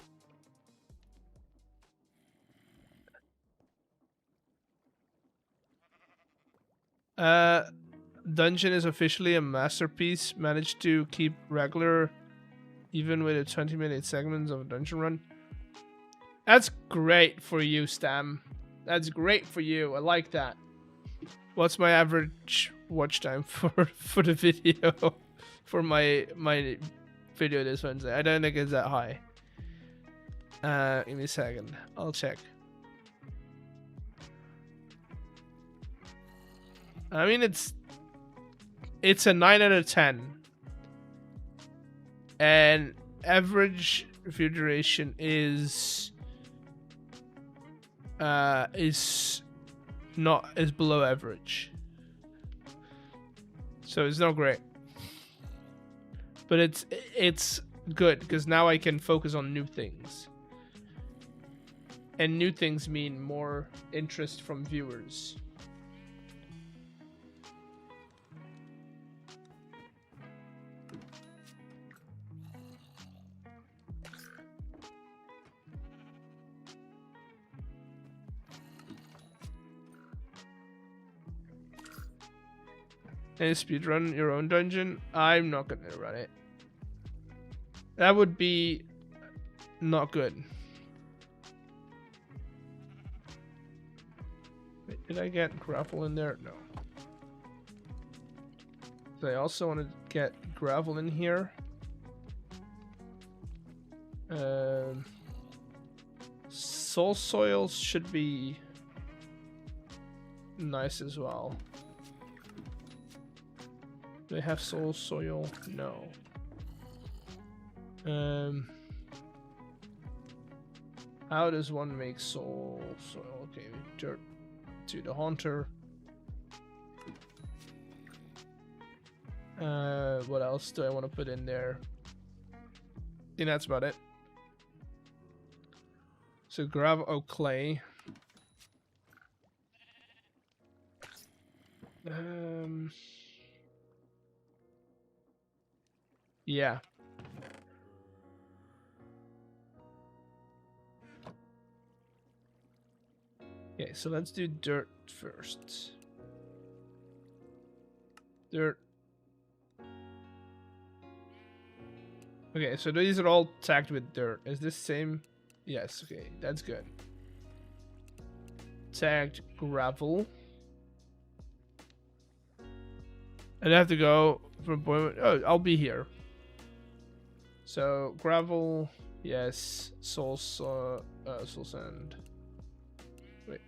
dungeon is officially a masterpiece. Managed to keep regular even with a 20-minute segments of a dungeon run. That's great for you, Stam. That's great for you. I like that. What's my average watch time for the video? For my video this Wednesday? I don't think it's that high. Give me a second. I'll check. I mean, it's a 9 out of 10. And average view duration is below average. So it's not great. But it's good because now I can focus on new things. And new things mean more interest from viewers. And speedrun your own dungeon? I'm not gonna run it. That would be not good. Wait, did I get gravel in there? No. So I also want to get gravel in here. Soul soils should be nice as well. Do they have soul soil? No. How does one make soul soil? Okay, dirt to the haunter. What else do I want to put in there? I think that's about it. So gravel, oh, clay. Yeah. Okay, so let's do dirt first. Dirt. Okay, so these are all tagged with dirt. Is this same? Yes, okay, that's good. Tagged gravel. I'd have to go from point. Oh, I'll be here. So gravel, yes. Soul sand. Wait.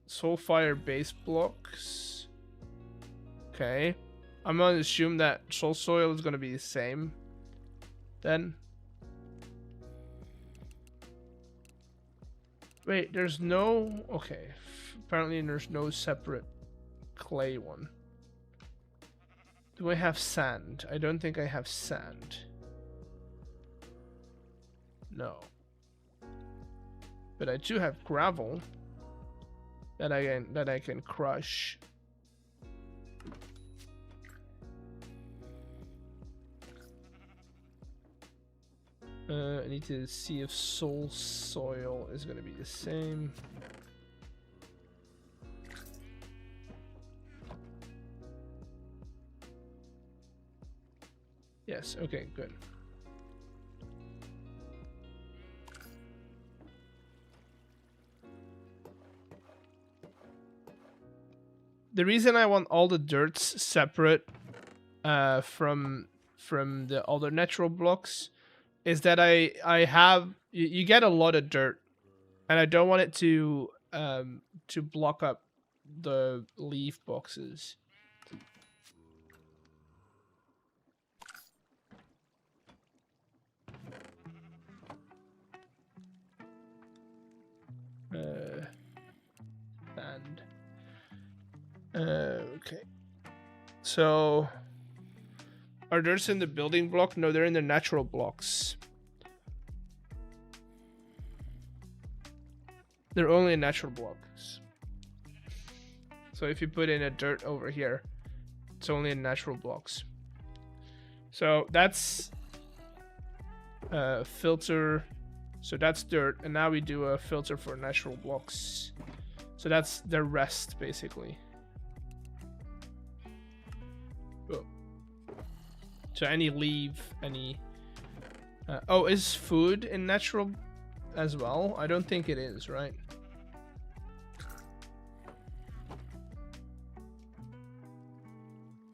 Soul fire base blocks. Okay. I'm gonna assume that soul soil is gonna be the same. Then. Wait, there's no. Okay. Apparently, there's no separate clay one. Do I have sand? I don't think I have sand. No. But I do have gravel that I can crush. I need to see if soul soil is going to be the same. Yes, okay, good. The reason I want all the dirts separate from the other natural blocks is that I have you get a lot of dirt, and I don't want it to block up the leaf boxes. Okay. So, are dirts in the building block? No, they're in the natural blocks. They're only in natural blocks. So if you put in a dirt over here, it's only in natural blocks. So that's filter. So that's dirt, and now we do a filter for natural blocks. So that's the rest, basically. Oh. So any leaf, any... oh, is food in natural as well? I don't think it is, right?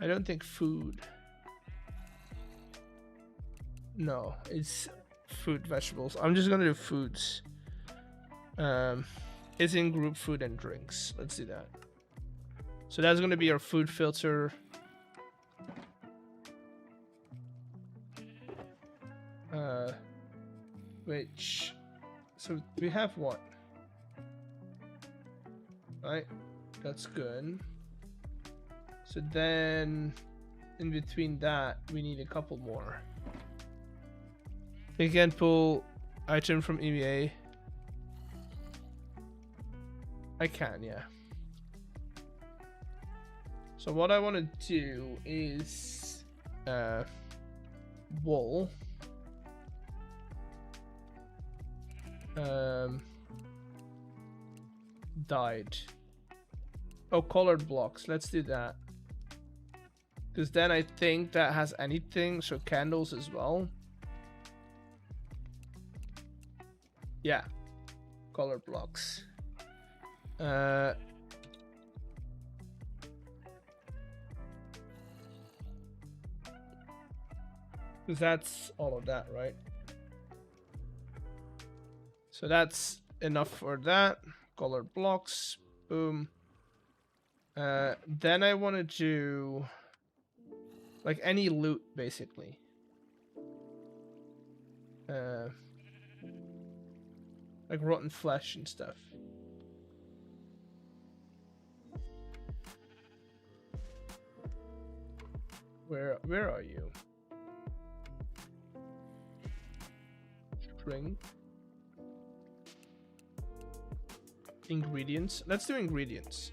I don't think food. No, it's food, vegetables. I'm just gonna do foods. It's in group food and drinks. Let's do that. So that's gonna be our food filter. Which, so we have what? Right, that's good. So then, in between that, we need a couple more. We can pull item from EVA. I can, yeah. So what I want to do is wool. Dyed. Oh, colored blocks. Let's do that. Because then I think that has anything. So candles as well. Yeah. Colored blocks. Because that's all of that, right? So that's enough for that. Colored blocks. Boom. Then I want to do like any loot, basically. Like rotten flesh and stuff. Where are you? String. Ingredients. Let's do ingredients.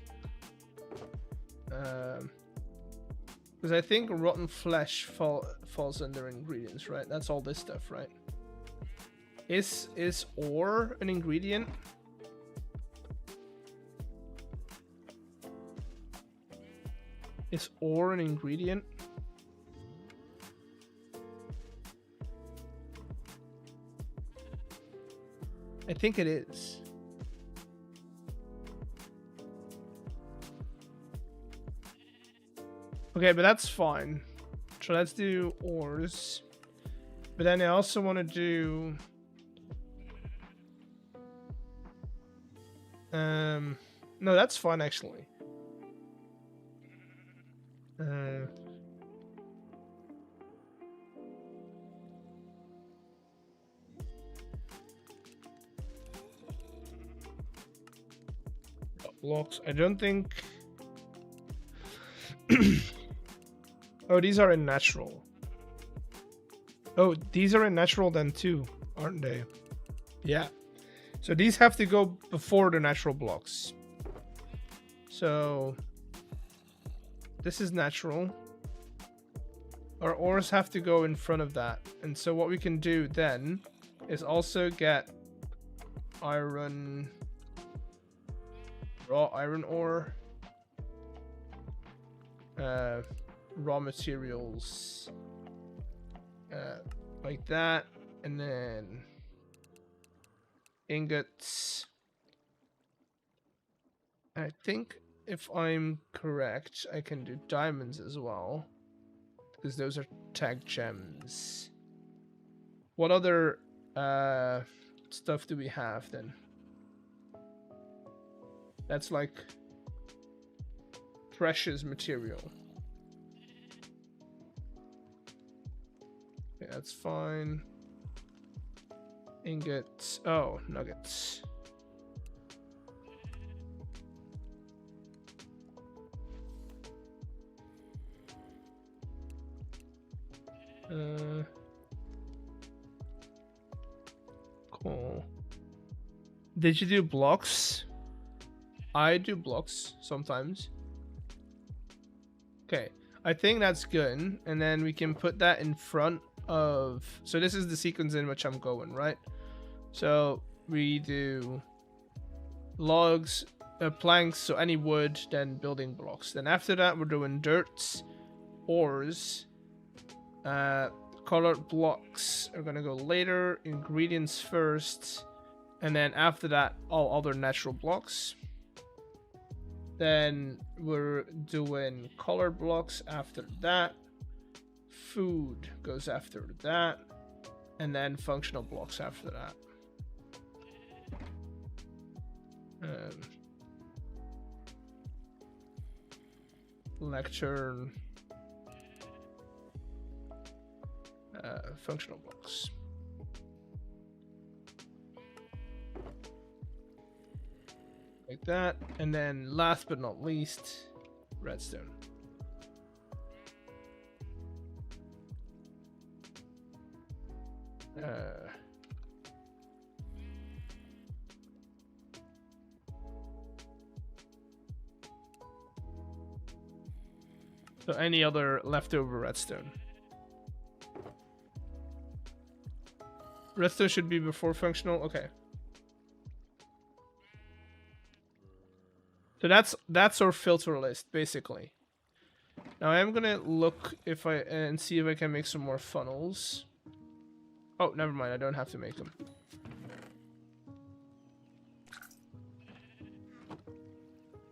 Because I think rotten flesh falls under ingredients, right? That's all this stuff, right? Is ore an ingredient? Is ore an ingredient? I think it is. Okay, but that's fine. So let's do ores. But then I also want to do... no, that's fine, actually. Blocks. I don't think... Oh, these are in natural. Oh, these are in natural then too, aren't they? Yeah. So these have to go before the natural blocks. So this is natural. Our ores have to go in front of that. And so what we can do then is also get iron, raw iron ore, raw materials, like that, and then ingots. I think if I'm correct, I can do diamonds as well, because those are tag gems. What other stuff do we have then? That's like precious material. Okay, that's fine. Ingots. Oh, nuggets. Cool. Did you do blocks? I do blocks sometimes. Okay, I think that's good. And then we can put that in front of... So this is the sequence in which I'm going, right? So we do logs, planks, so any wood, then building blocks. Then after that, we're doing dirts, ores, colored blocks are gonna go later, ingredients first, and then after that, all other natural blocks. Then we're doing colored blocks after that, food goes after that, and then functional blocks after that. Lectern, functional blocks. Like that, and then last but not least, redstone. So any other leftover redstone. Redstone should be before functional. Okay. So that's our filter list basically. Now I'm gonna look if I and see if I can make some more funnels. Oh, never mind. I don't have to make them.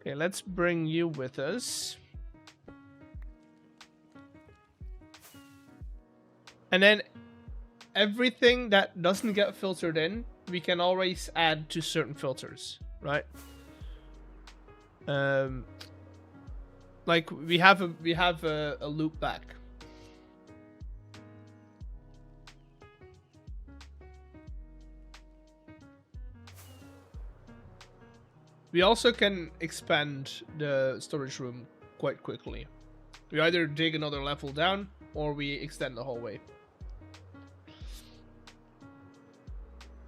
Okay, let's bring you with us. And then everything that doesn't get filtered in, we can always add to certain filters, right? Like we have a loop back. We also can expand the storage room quite quickly. We either dig another level down or we extend the hallway.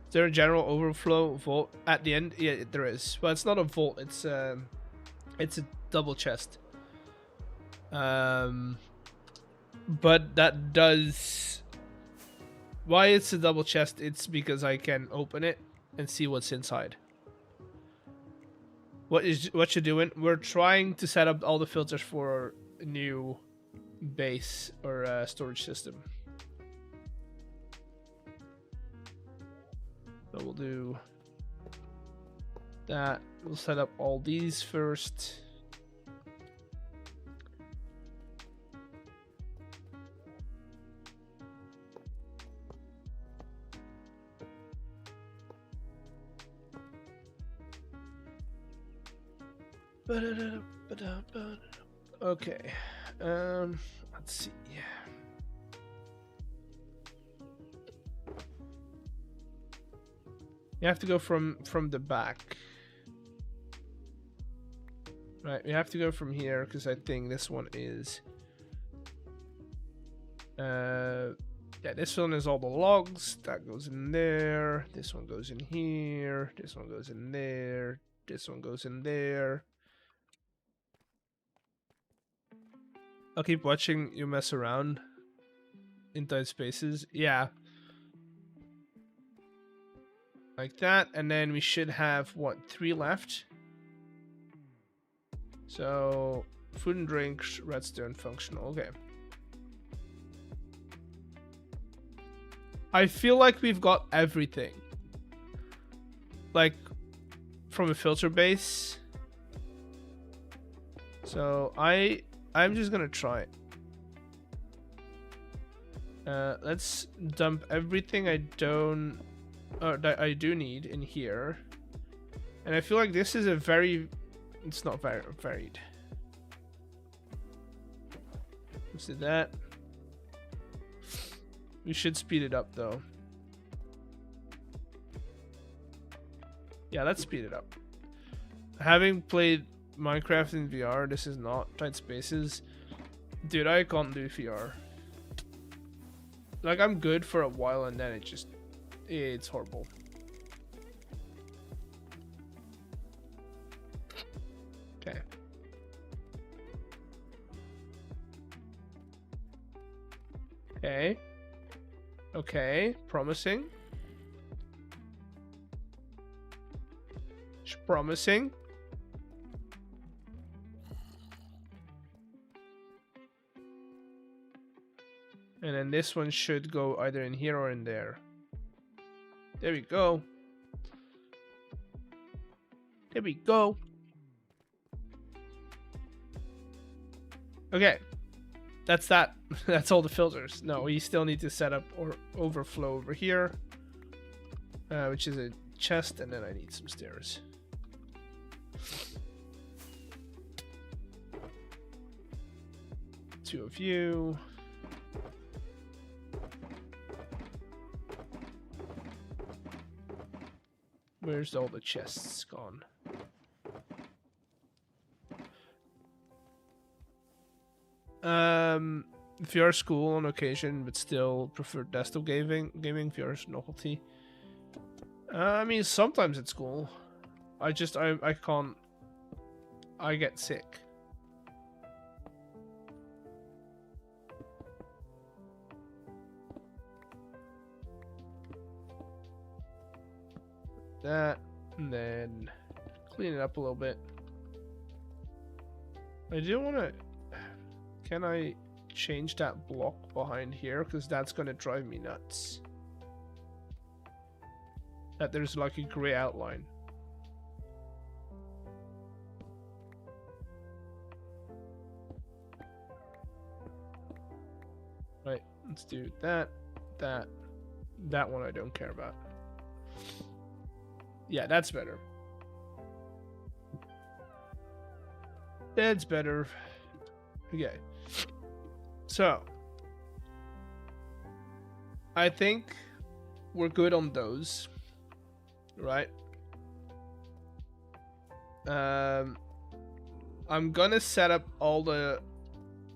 Is there a general overflow vault at the end? Yeah, there is. Well, it's not a vault. It's a double chest. But that does... Why it's a double chest? It's because I can open it and see what's inside. What you're doing? We're trying to set up all the filters for a new base or storage system. So we'll do that. We'll set up all these first. Okay. Let's see. You have to go from the back. Right, we have to go from here because I think this one is yeah, this one is all the logs. That goes in there. This one goes in here. This one goes in there. This one goes in there. I'll keep watching you mess around in tight spaces. Yeah. Like that, and then we should have, what, 3 left? So, food and drinks, redstone, functional, okay. I feel like we've got everything. Like, from a filter base. So, I'm just gonna try it. Let's dump everything that I do need in here. And I feel like this is it's not very varied. Let's do that. We should speed it up though. Yeah, let's speed it up. Having played Minecraft in VR, this is not tight spaces. Dude, I can't do VR. Like, I'm good for a while and then it's horrible. Okay. Okay. Okay, promising. It's promising. And then this one should go either in here or in there. There we go. There we go. Okay. That's that. That's all the filters. No, we still need to set up or overflow over here. Which is a chest, and then I need some stairs. Two of you. Where's all the chests gone? VR school on occasion, but still prefer desktop gaming. VR's novelty. I mean, sometimes it's cool. I can't. I get sick. That, and then clean it up a little bit. I do want to. Can I change that block behind here? Because that's going to drive me nuts. That there's like a gray outline. Right, let's do that. That one I don't care about. Yeah, that's better. That's better. Okay. So, I think we're good on those, right? I'm gonna set up all the,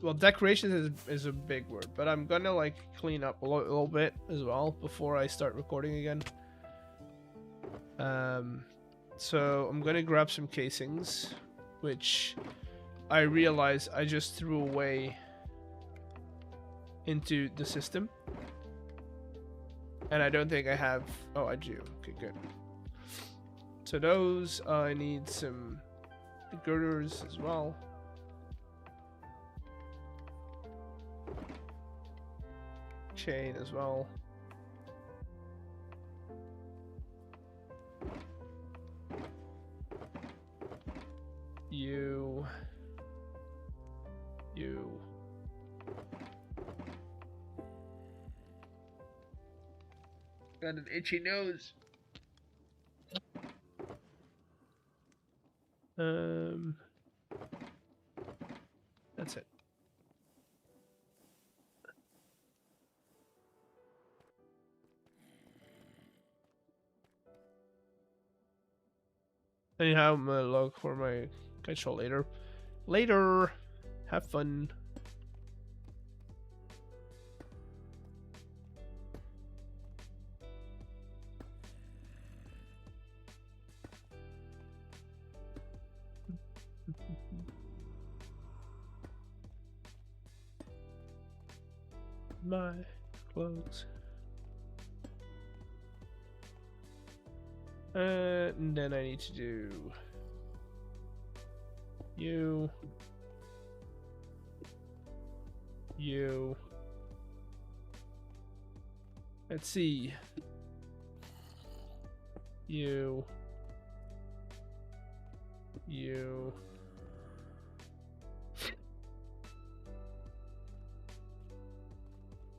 well, decorations is a big word, but I'm gonna like clean up a little bit as well before I start recording again. So I'm gonna grab some casings, which I realize I just threw away into the system, and I don't think I have. Oh, I do. Okay, good. So those, I need some girders as well. Chain as well. You. Got an itchy nose. That's it. Anyhow, I'm gonna log for my schedule later. Later. Have fun. My clothes. And then I need to do you. Let's see. You.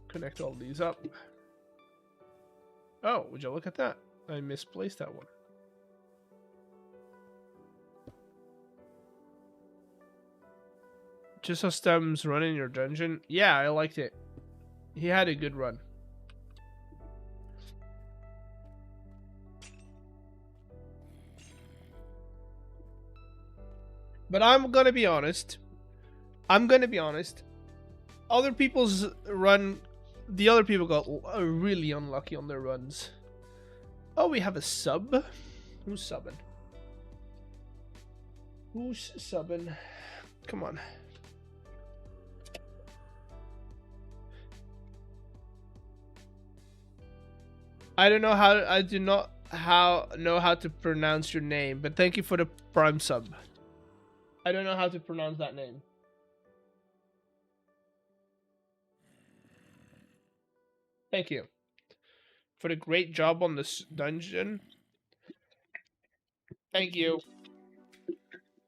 Connect all these up. Oh, would you look at that? I misplaced that one. Just how Stem's running your dungeon? Yeah, I liked it. He had a good run. But I'm gonna be honest. Other people's run the other people got really unlucky on their runs. Oh, we have a sub. Who's subbing? Who's subbing? Come on. I don't know how. I do not know how to pronounce your name, but thank you for the prime sub. I don't know how to pronounce that name. Thank you for the great job on this dungeon. Thank you.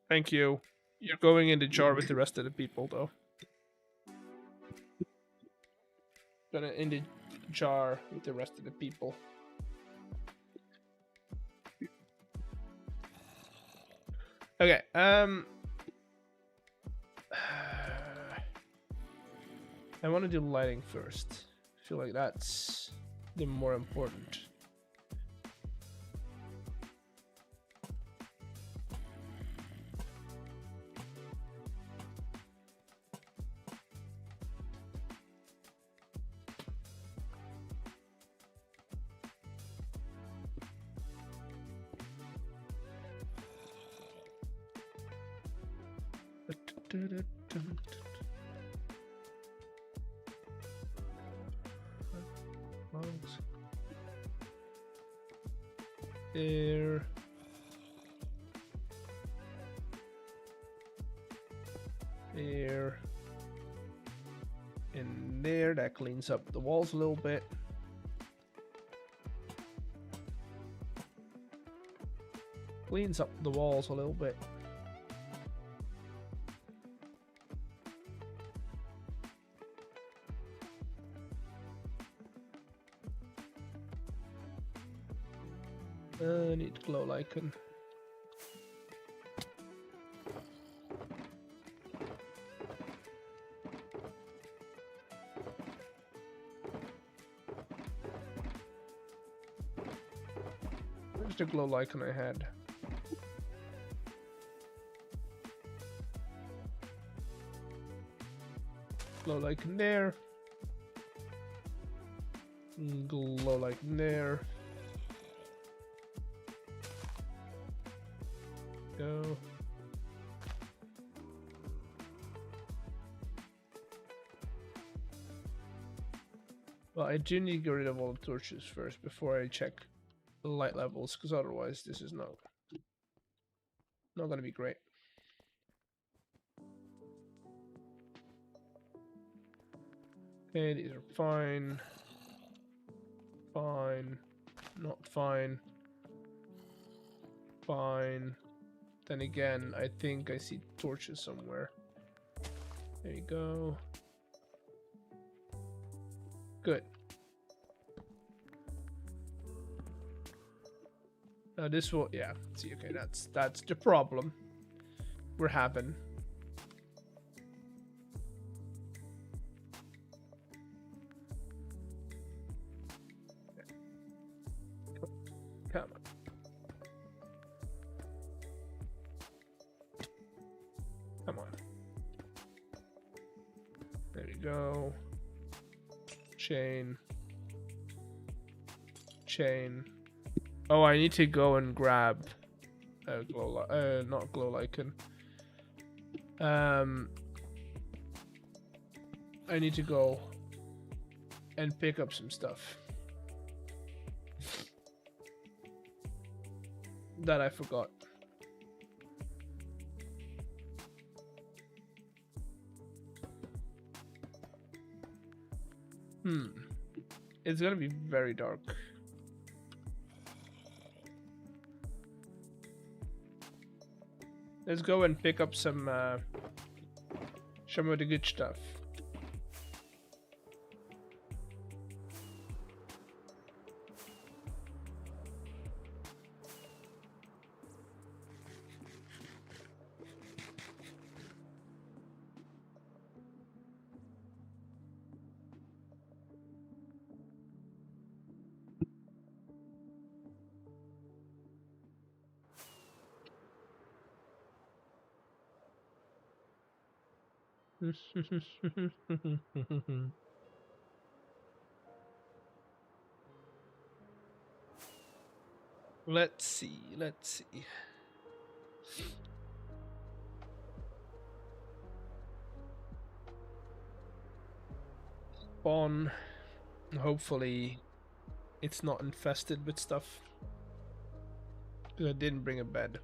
Thank you. You're going in the jar with the rest of the people, though. Gonna in the jar with the rest of the people. Okay. I want to do lighting first. I feel like that's the more important. There. There. And there. That cleans up the walls a little bit. Cleans up the walls a little bit. I need glow lichen. Where's the glow lichen I had? Glow lichen there. Glow lichen there. Go. Well, I do need to get rid of all the torches first before I check the light levels, because otherwise this is not gonna be great. Okay, these are fine. Fine. Not fine. Fine. Then again, I think I see torches somewhere. There you go. Good. Now this will, yeah. See, okay, that's the problem we're having. Come on. Come on. There we go. Chain. Chain. Oh, I need to go and grab not glow lichen. I need to go and pick up some stuff that I forgot. It's gonna be very dark. Let's go and pick up some of the good stuff. Let's see. Let's see. Spawn. Hopefully, it's not infested with stuff. Because I didn't bring a bed.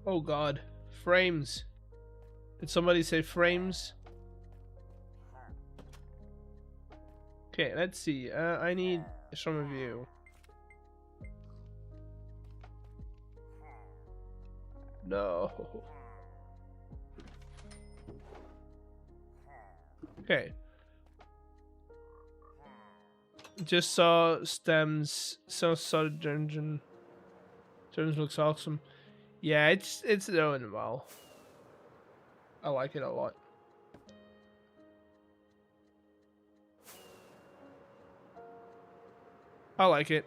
Oh god. Frames. Did somebody say frames? Okay, let's see. I need some of you. No. Okay. Just saw stems. Saw dungeon. Stems looks awesome. Yeah, it's doing well. I like it a lot. I like it.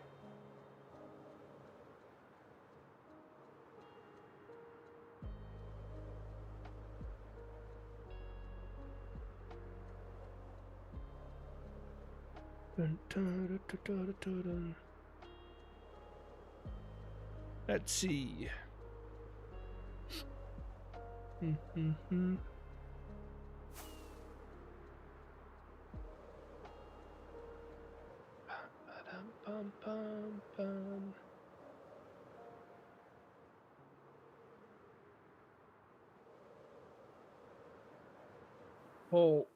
Let's see. Oh.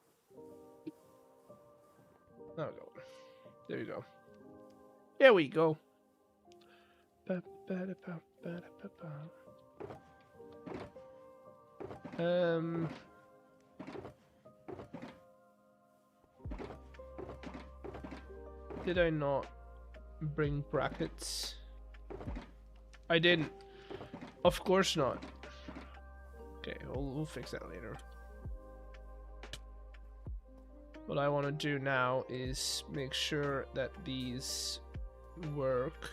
There we go. There we go. There we go. Did I not bring brackets? I didn't. Of course not. Okay, we'll fix that later. What I want to do now is make sure that these work.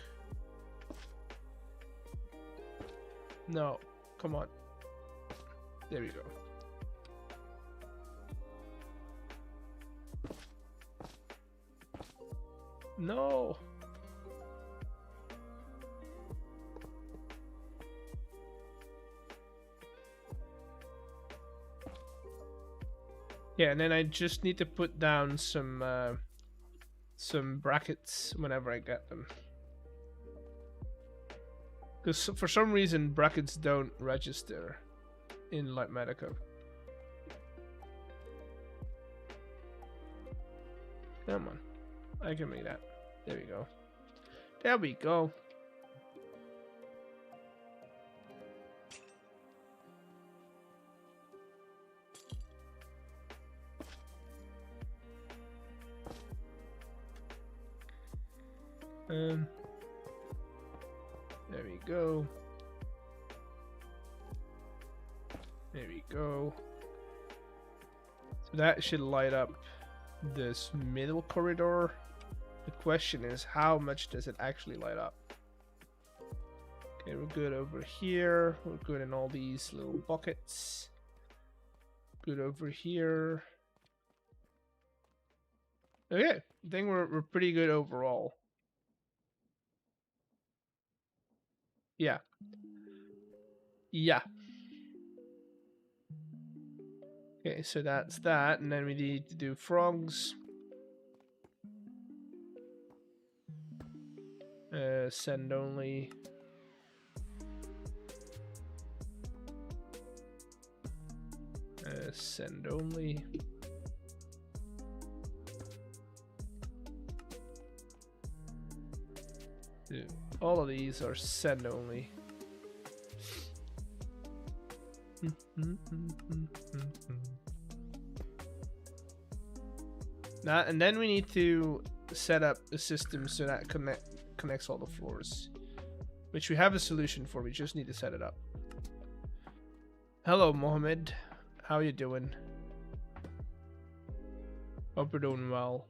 No, come on. There we go. No. Yeah, and then I just need to put down some brackets whenever I get them. Because for some reason brackets don't register in Lightmedica. Come on. I can make that. There we go. There we go. There we go. There we go. So that should light up this middle corridor. The question is, how much does it actually light up? Okay, we're good over here. We're good in all these little buckets. Good over here. Okay, I think we're pretty good overall. Yeah. Yeah. Okay, so that's that, and then we need to do frogs. Send only. Send only. All of these are send only. And then we need to set up a system so that connects all the floors, which we have a solution for. We just need to set it up. Hello, Mohammed. How you doing? Hope you're doing well.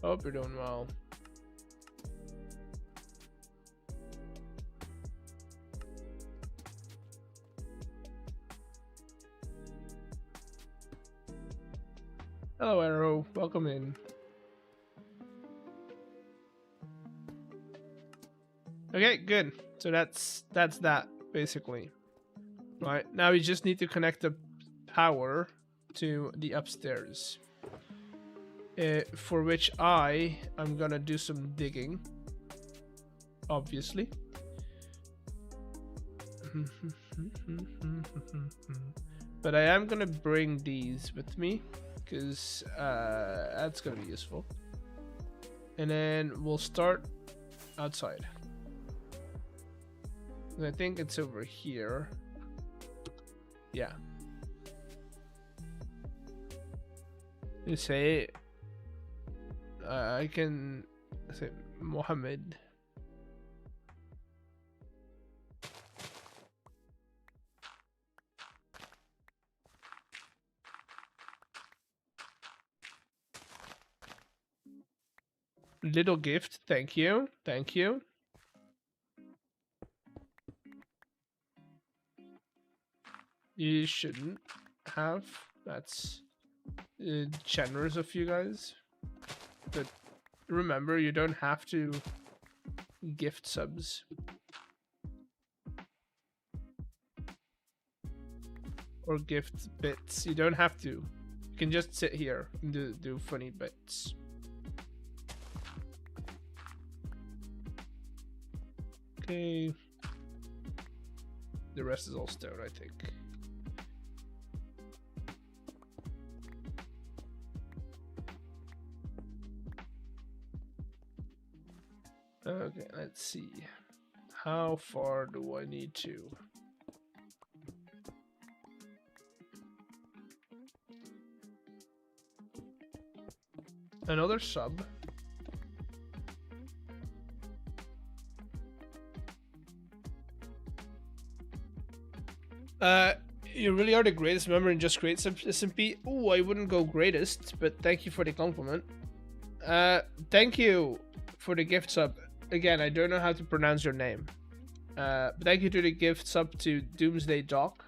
Hope you're doing well. Hello, Arrow. Welcome in. Okay, good. So that's that basically. Right now, we just need to connect the power to the upstairs. For which I'm gonna do some digging. Obviously. But I am gonna bring these with me because that's gonna be useful. And then we'll start outside. I think it's over here. Yeah. You say I can say Mohammed. Little gift, thank you, thank you. You shouldn't have. That's generous of you guys. But remember, you don't have to gift subs. Or gift bits. You don't have to. You can just sit here and do funny bits. Okay. The rest is all stone, I think. Okay, let's see. How far do I need to? Another sub. You really are the greatest member in just Create SMP. Oh, I wouldn't go greatest, but thank you for the compliment. Thank you for the gift sub. Again, I don't know how to pronounce your name. But thank you to the gift sub to Doomsday Doc.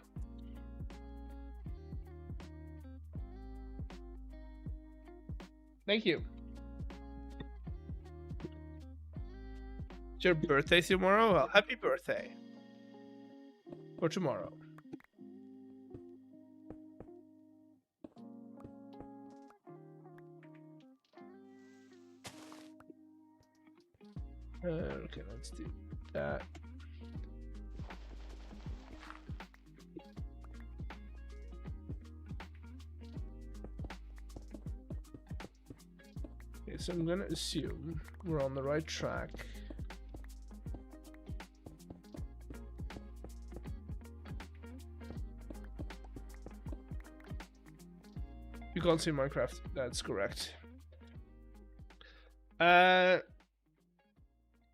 Thank you. It's your birthday tomorrow? Well, happy birthday. Or tomorrow. Okay, let's do that. Okay, so I'm gonna assume we're on the right track. You can't see Minecraft. That's correct.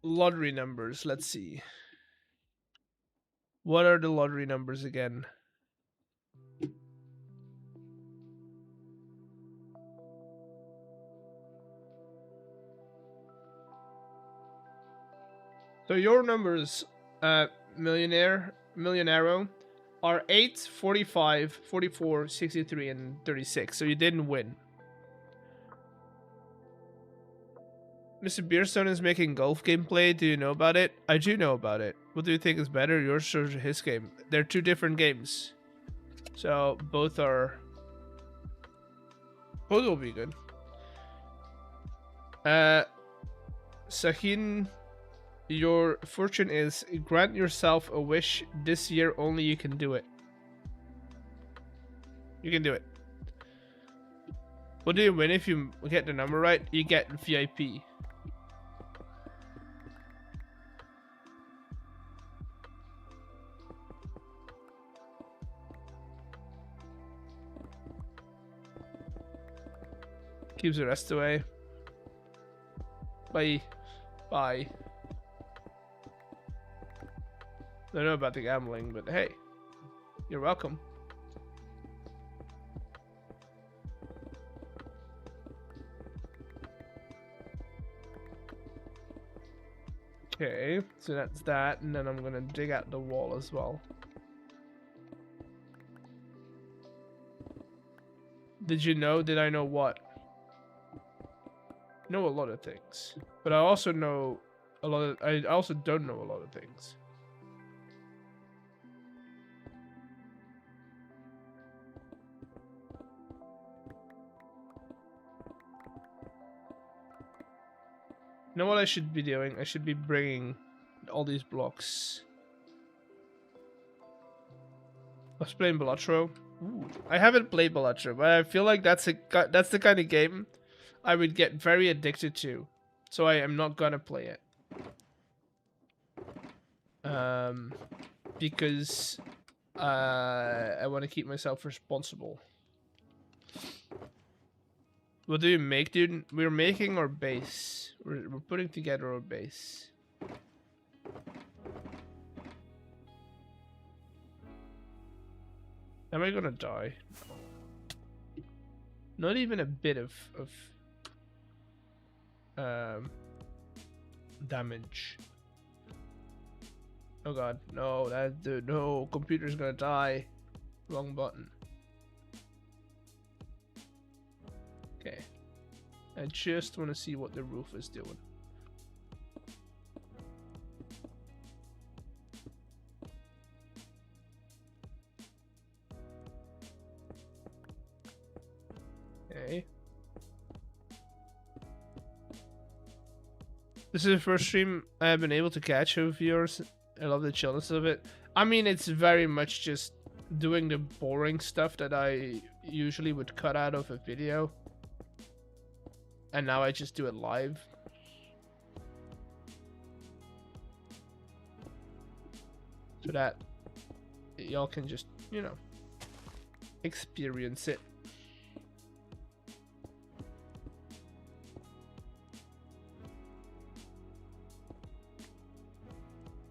Lottery numbers. Let's see. What are the lottery numbers again? So your numbers, Millionaro, are 8, 45, 44, 63, and 36. So you didn't win. Mr. Beerstone is making golf gameplay. Do you know about it? I do know about it. What do you think is better, yours or his game? They're two different games. So both will be good. Sahin, your fortune is grant yourself a wish this year, only you can do it. You can do it. What do you win if you get the number right? You get VIP. Keeps the rest away. Bye. Bye. I don't know about the gambling, but hey, you're welcome. Okay, so that's that, and then I'm gonna dig out the wall as well. Did you know? Did I know what? Know a lot of things, but I also know a lot of. I also don't know a lot of things. You know what I should be doing? I should be bringing all these blocks. I was playing Balatro. Ooh, I haven't played Balatro, but I feel like that's the kind of game I would get very addicted to. So I am not gonna play it. Because I want to keep myself responsible. What do you make, dude? We're making our base. We're putting together our base. Am I gonna die? Not even a bit of damage. Oh god, no, no, computer's gonna die. Wrong button. Okay. I just want to see what the roof is doing. Okay. This is the first stream I have been able to catch of yours. I love the chillness of it. I mean, it's very much just doing the boring stuff that I usually would cut out of a video. And now I just do it live. So that y'all can just, you know, experience it.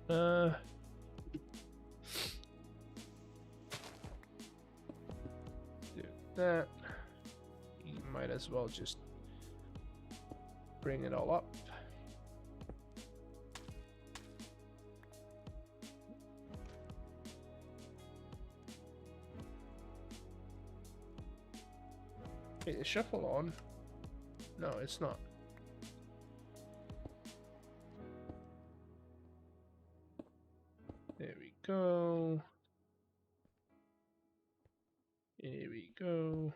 Do that. You might as well just bring it all up. Wait, is shuffle on? No, it's not. There we go. Here we go.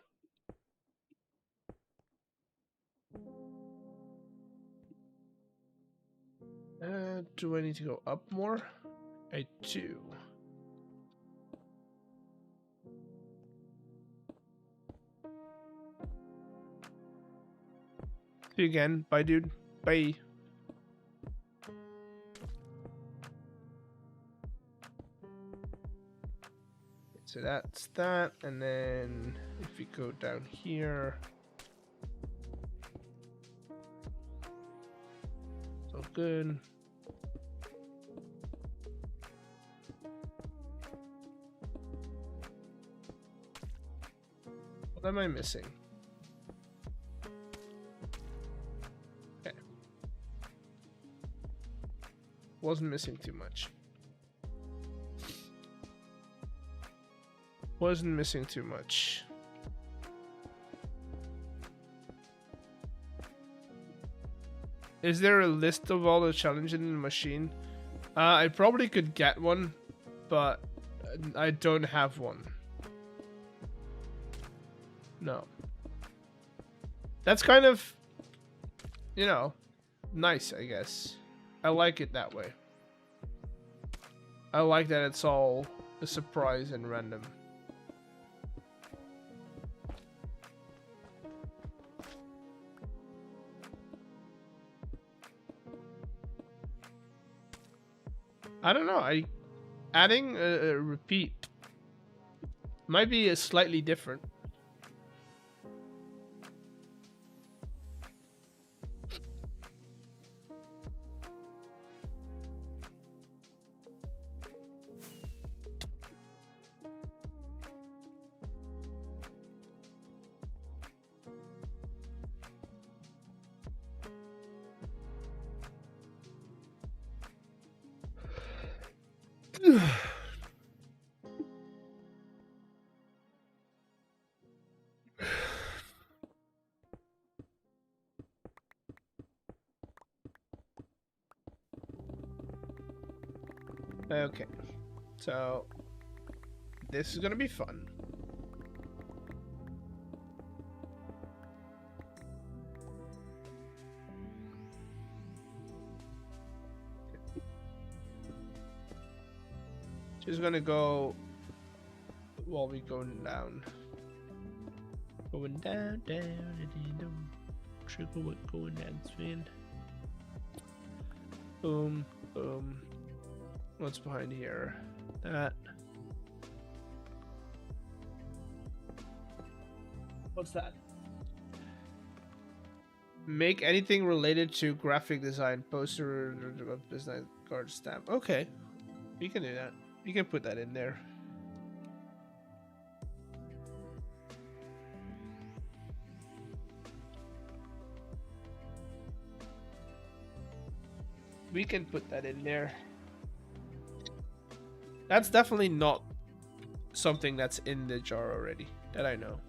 Do I need to go up more? I do. See you again. Bye, dude. Bye. So that's that, and then if we go down here, so good. What am I missing? Okay. Wasn't missing too much. Wasn't missing too much. Is there a list of all the challenges in the machine? I probably could get one, but I don't have one. No. That's kind of, you know, nice, I guess. I like it that way. I like that it's all a surprise and random. I don't know. Adding a repeat might be slightly different. Okay, so this is gonna be fun. Just gonna go while we going down. Going down, down, triple what going down, spin. Boom, boom. What's behind here? That. What's that? Make anything related to graphic design, poster, design, card, stamp. Okay, we can do that. You can put that in there. We can put that in there. That's definitely not something that's in the jar already, that I know.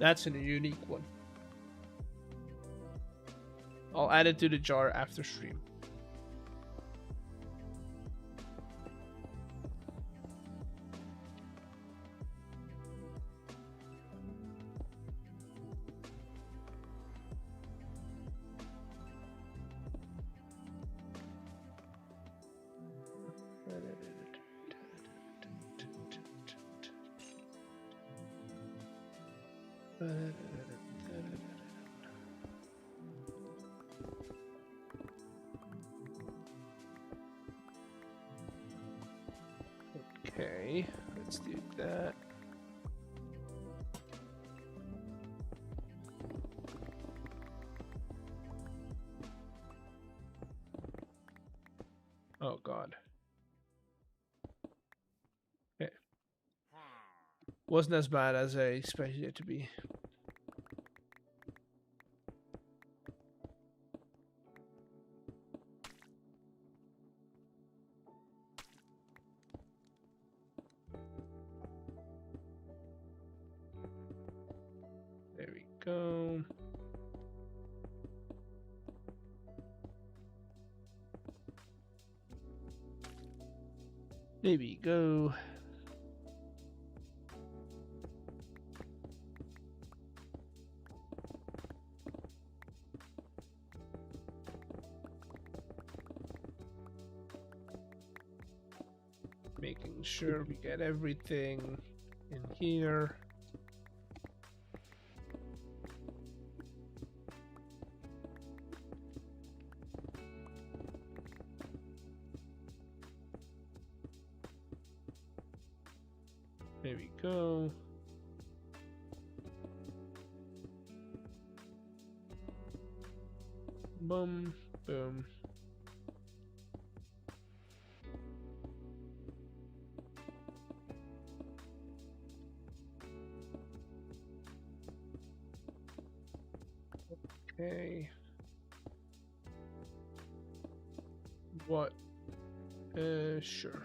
That's a unique one. I'll add it to the jar after stream. Okay, let's do that. Oh God. Okay. Wasn't as bad as I expected it to be. There we go. There we go. Making sure we get everything in here. There we go. Boom, boom. Okay. What? Sure.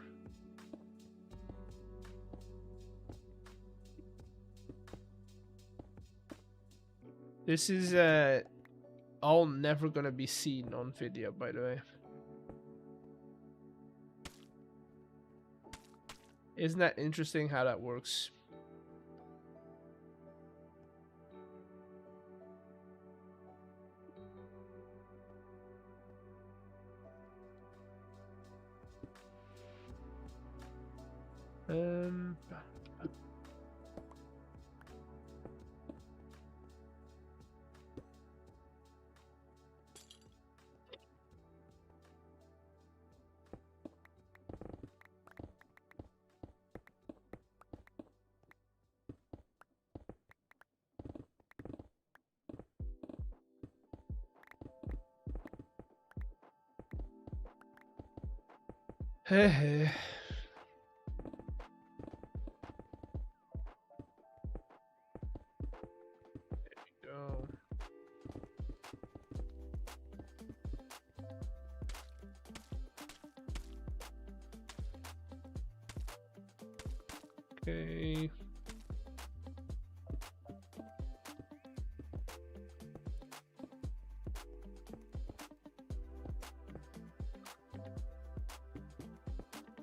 This is all never gonna be seen on video, by the way. Isn't that interesting how that works? Hey, hey. Go. Okay.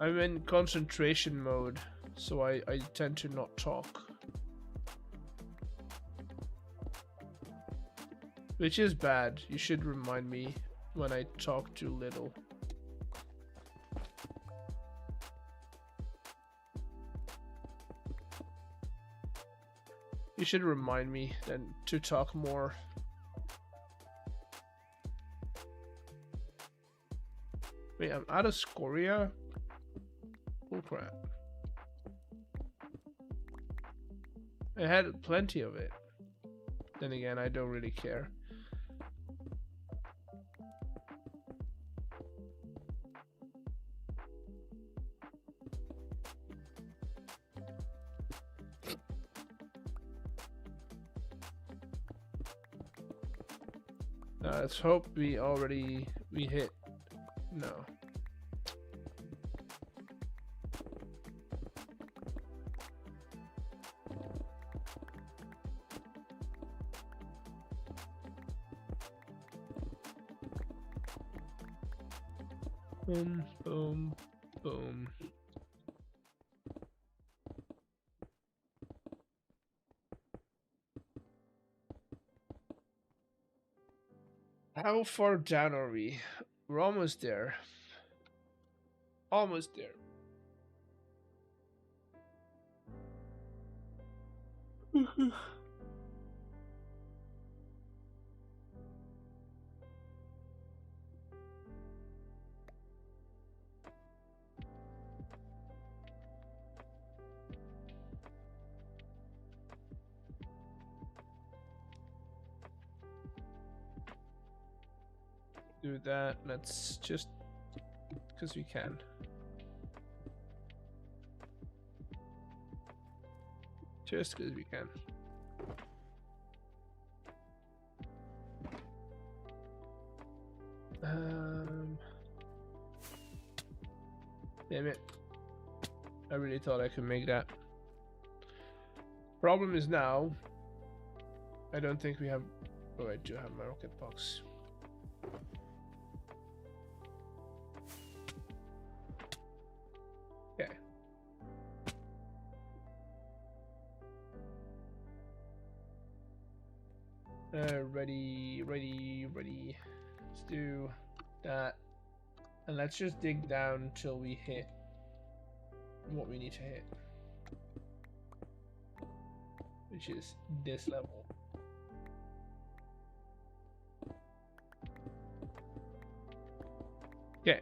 I'm in concentration mode, so I tend to not talk. Which is bad. You should remind me when I talk too little. You should remind me then to talk more. Wait, I'm out of scoria? Oh crap. I had plenty of it. Then again, I don't really care. Let's hope we hit. No. Boom, boom, boom. How far down are we? We're almost there. Almost there. Do that. Let's just because we can. Just because we can. Damn it. I really thought I could make that. Problem is now, I don't think we have. Oh, I do have my rocket box. Okay. Ready. Let's do that. And let's just dig down till we hit what we need to hit. Which is this level. Okay.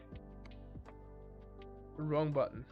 Wrong button.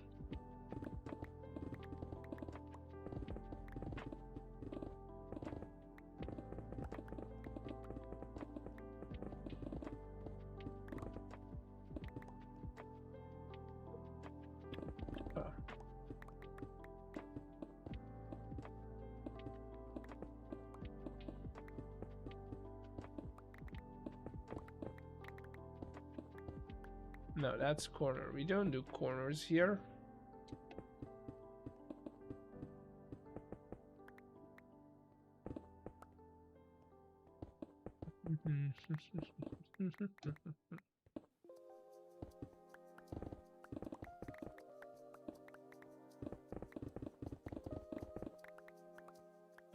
No, that's corner. We don't do corners here.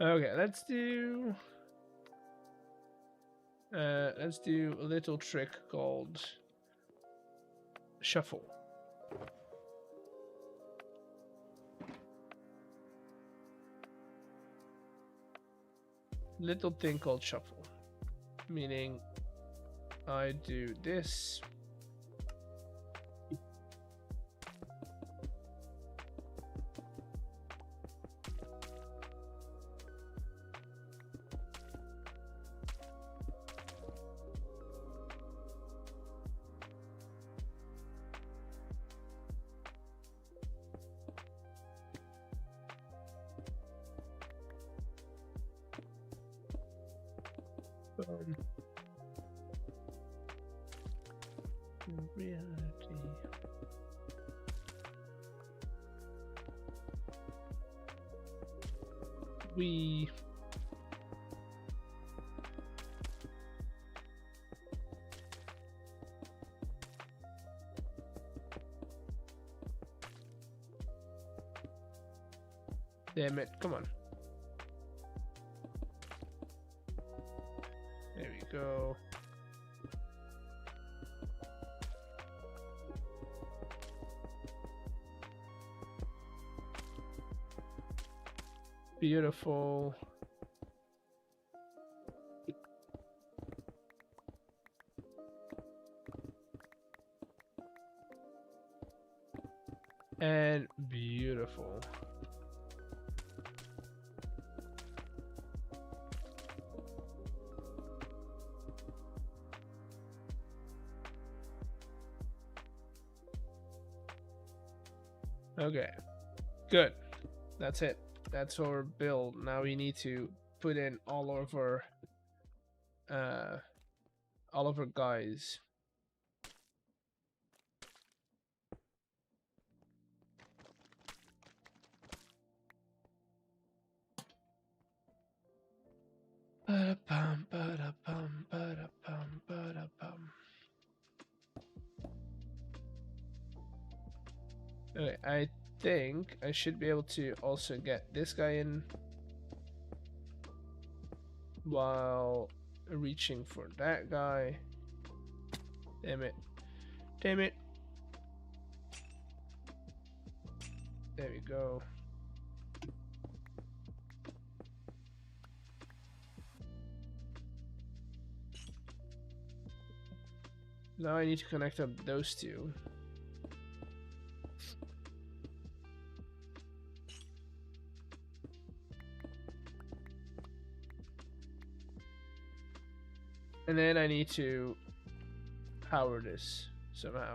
Okay, let's do a little trick called shuffle. Little thing called shuffle, meaning I do this. Reality. We Damn it, come on. There we go. Beautiful. And beautiful. Okay, good. That's it. That's our build. Now we need to put in all of our guys. Ba-da-bum, ba-da-bum, ba-da-bum, ba-da-bum. Okay, I think I should be able to also get this guy in while reaching for that guy. Damn it. Damn it. There we go. Now I need to connect up those two. And then I need to power this somehow.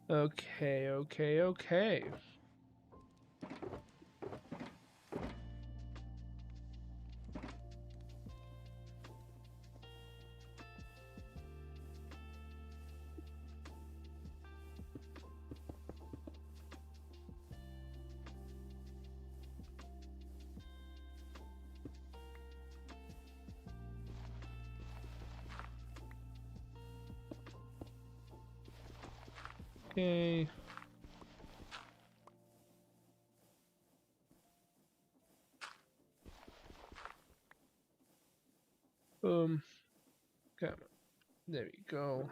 Okay, okay, okay. Okay. Boom. Come on. There we go.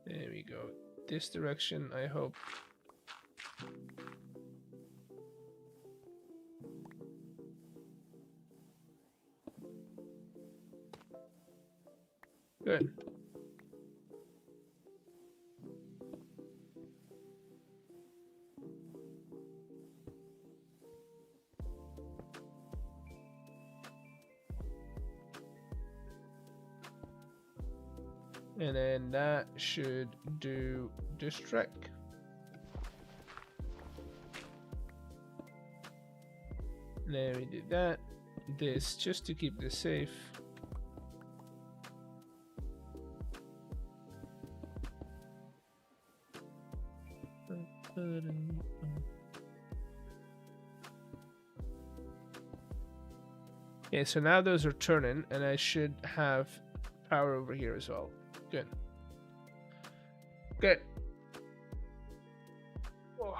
There we go. This direction, I hope. Good. And then that should do this track. And then we did that. This just to keep this safe. Okay, so now those are turning, and I should have power over here as well. Good. Good. Oh.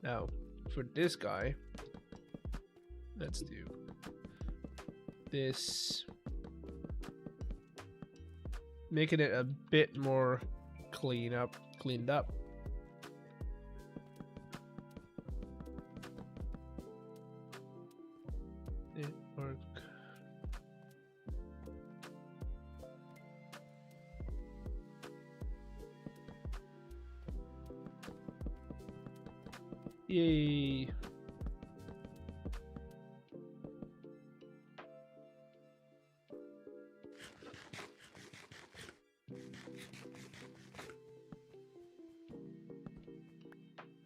Now, for this guy, let's do this, making it a bit more cleaned up. It work. Yay.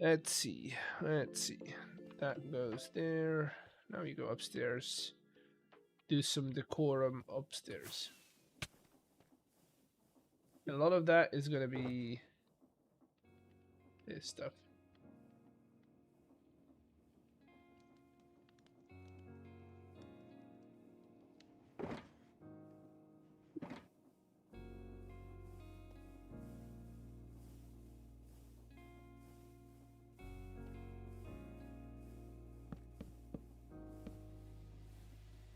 Let's see. Let's see. That goes there. Now we go upstairs. Do some decorum upstairs. And a lot of that is gonna be this stuff.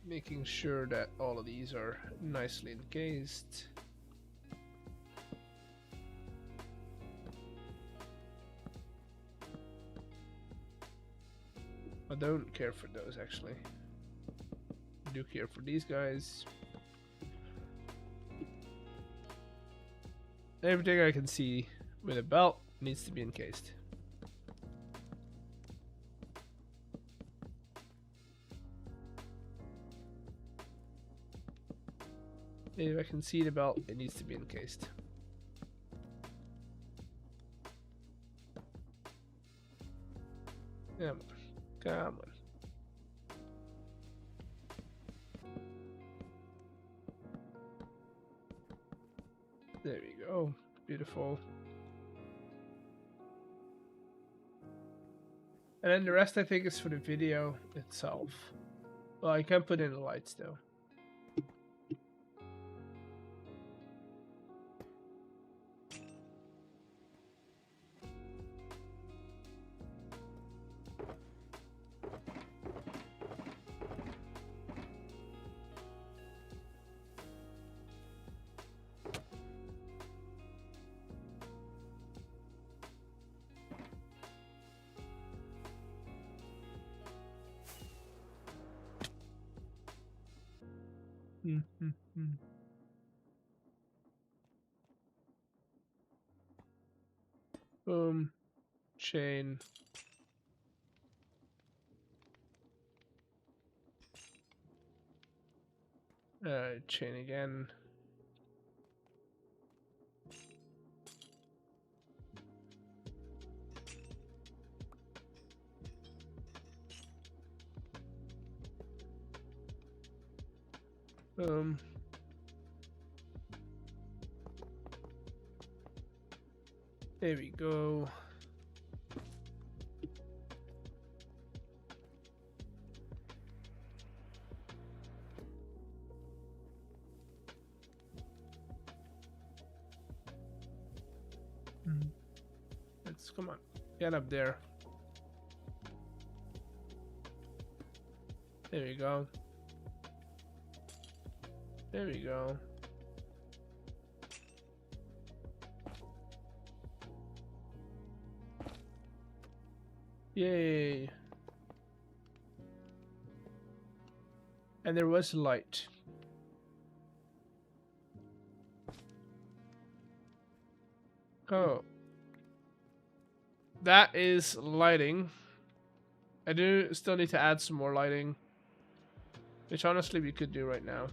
Making sure that all of these are nicely encased. I don't care for those actually. I do care for these guys. Everything I can see with a belt needs to be encased. If I can see the belt, it needs to be encased. Come on. Come on. There we go. Beautiful. And then the rest I think is for the video itself. Well, I can put in the lights though. Boom. Chain. Chain again. Boom. There we go. Let's come on, get up there. There we go. There we go. Yay. And there was light. Oh. That is lighting. I do still need to add some more lighting, which honestly we could do right now.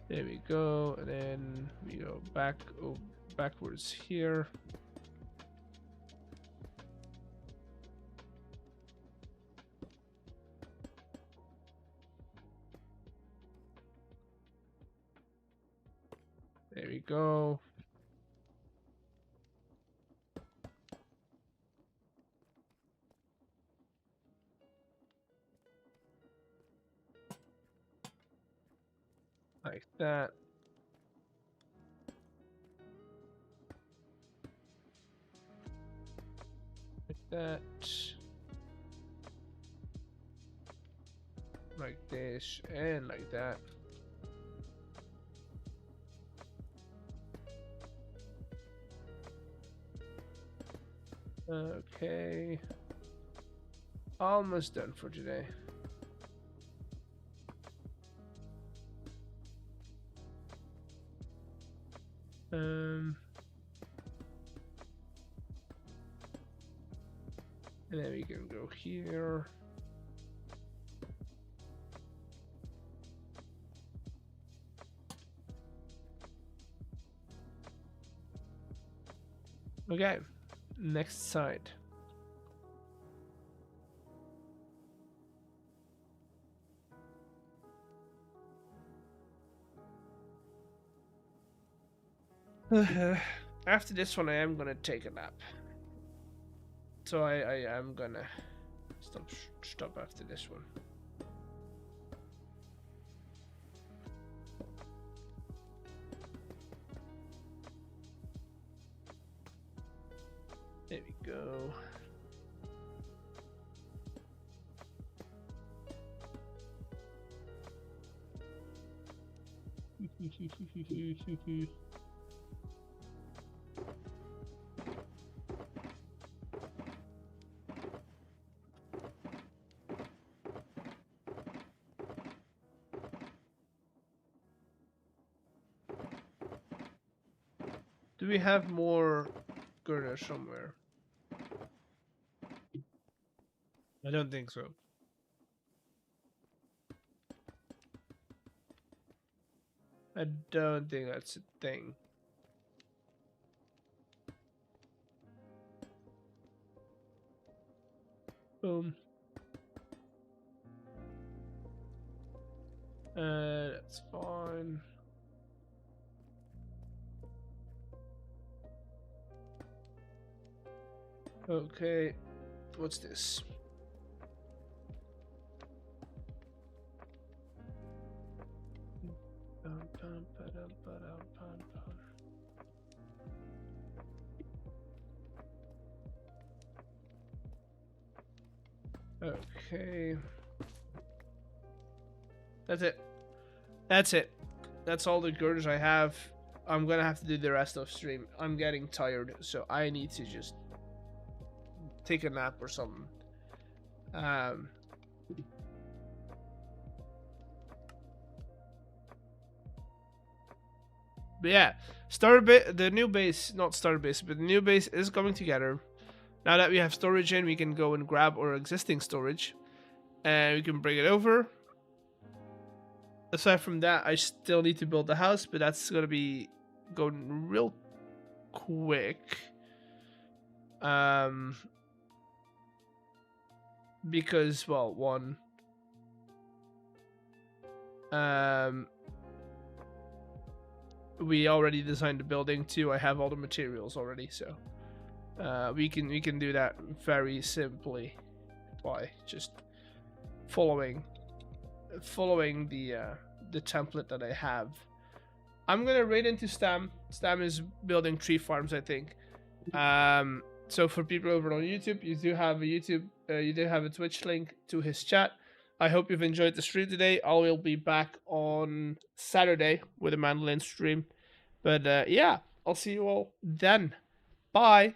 There we go, and then we go back backwards here. There we go. Like that. Like that. Like this and like that. Okay. Almost done for today. And then we can go here. Okay, next side. After this one, I am gonna take a nap. So I am gonna stop after this one. There we go. Do we have more girders somewhere? I don't think so. I don't think that's a thing. Boom. That's fine. Okay, what's this? Okay. That's it. That's it. That's all the girders I have. I'm gonna have to do the rest of stream. I'm getting tired, so I need to just take a nap or something. But yeah, the new base, not starter base, but the new base is coming together. Now that we have storage in, we can go and grab our existing storage, and we can bring it over. Aside from that, I still need to build the house, but that's gonna be going real quick. Because, well, one, we already designed the building. Two, I have all the materials already, so we can do that very simply by just following the template that I have. I'm gonna raid into Stam. Stam is building tree farms, I think. So for people over on YouTube, you do have a Twitch link to his chat. I hope you've enjoyed the stream today. I will be back on Saturday with a mandolin stream. But yeah, I'll see you all then. Bye.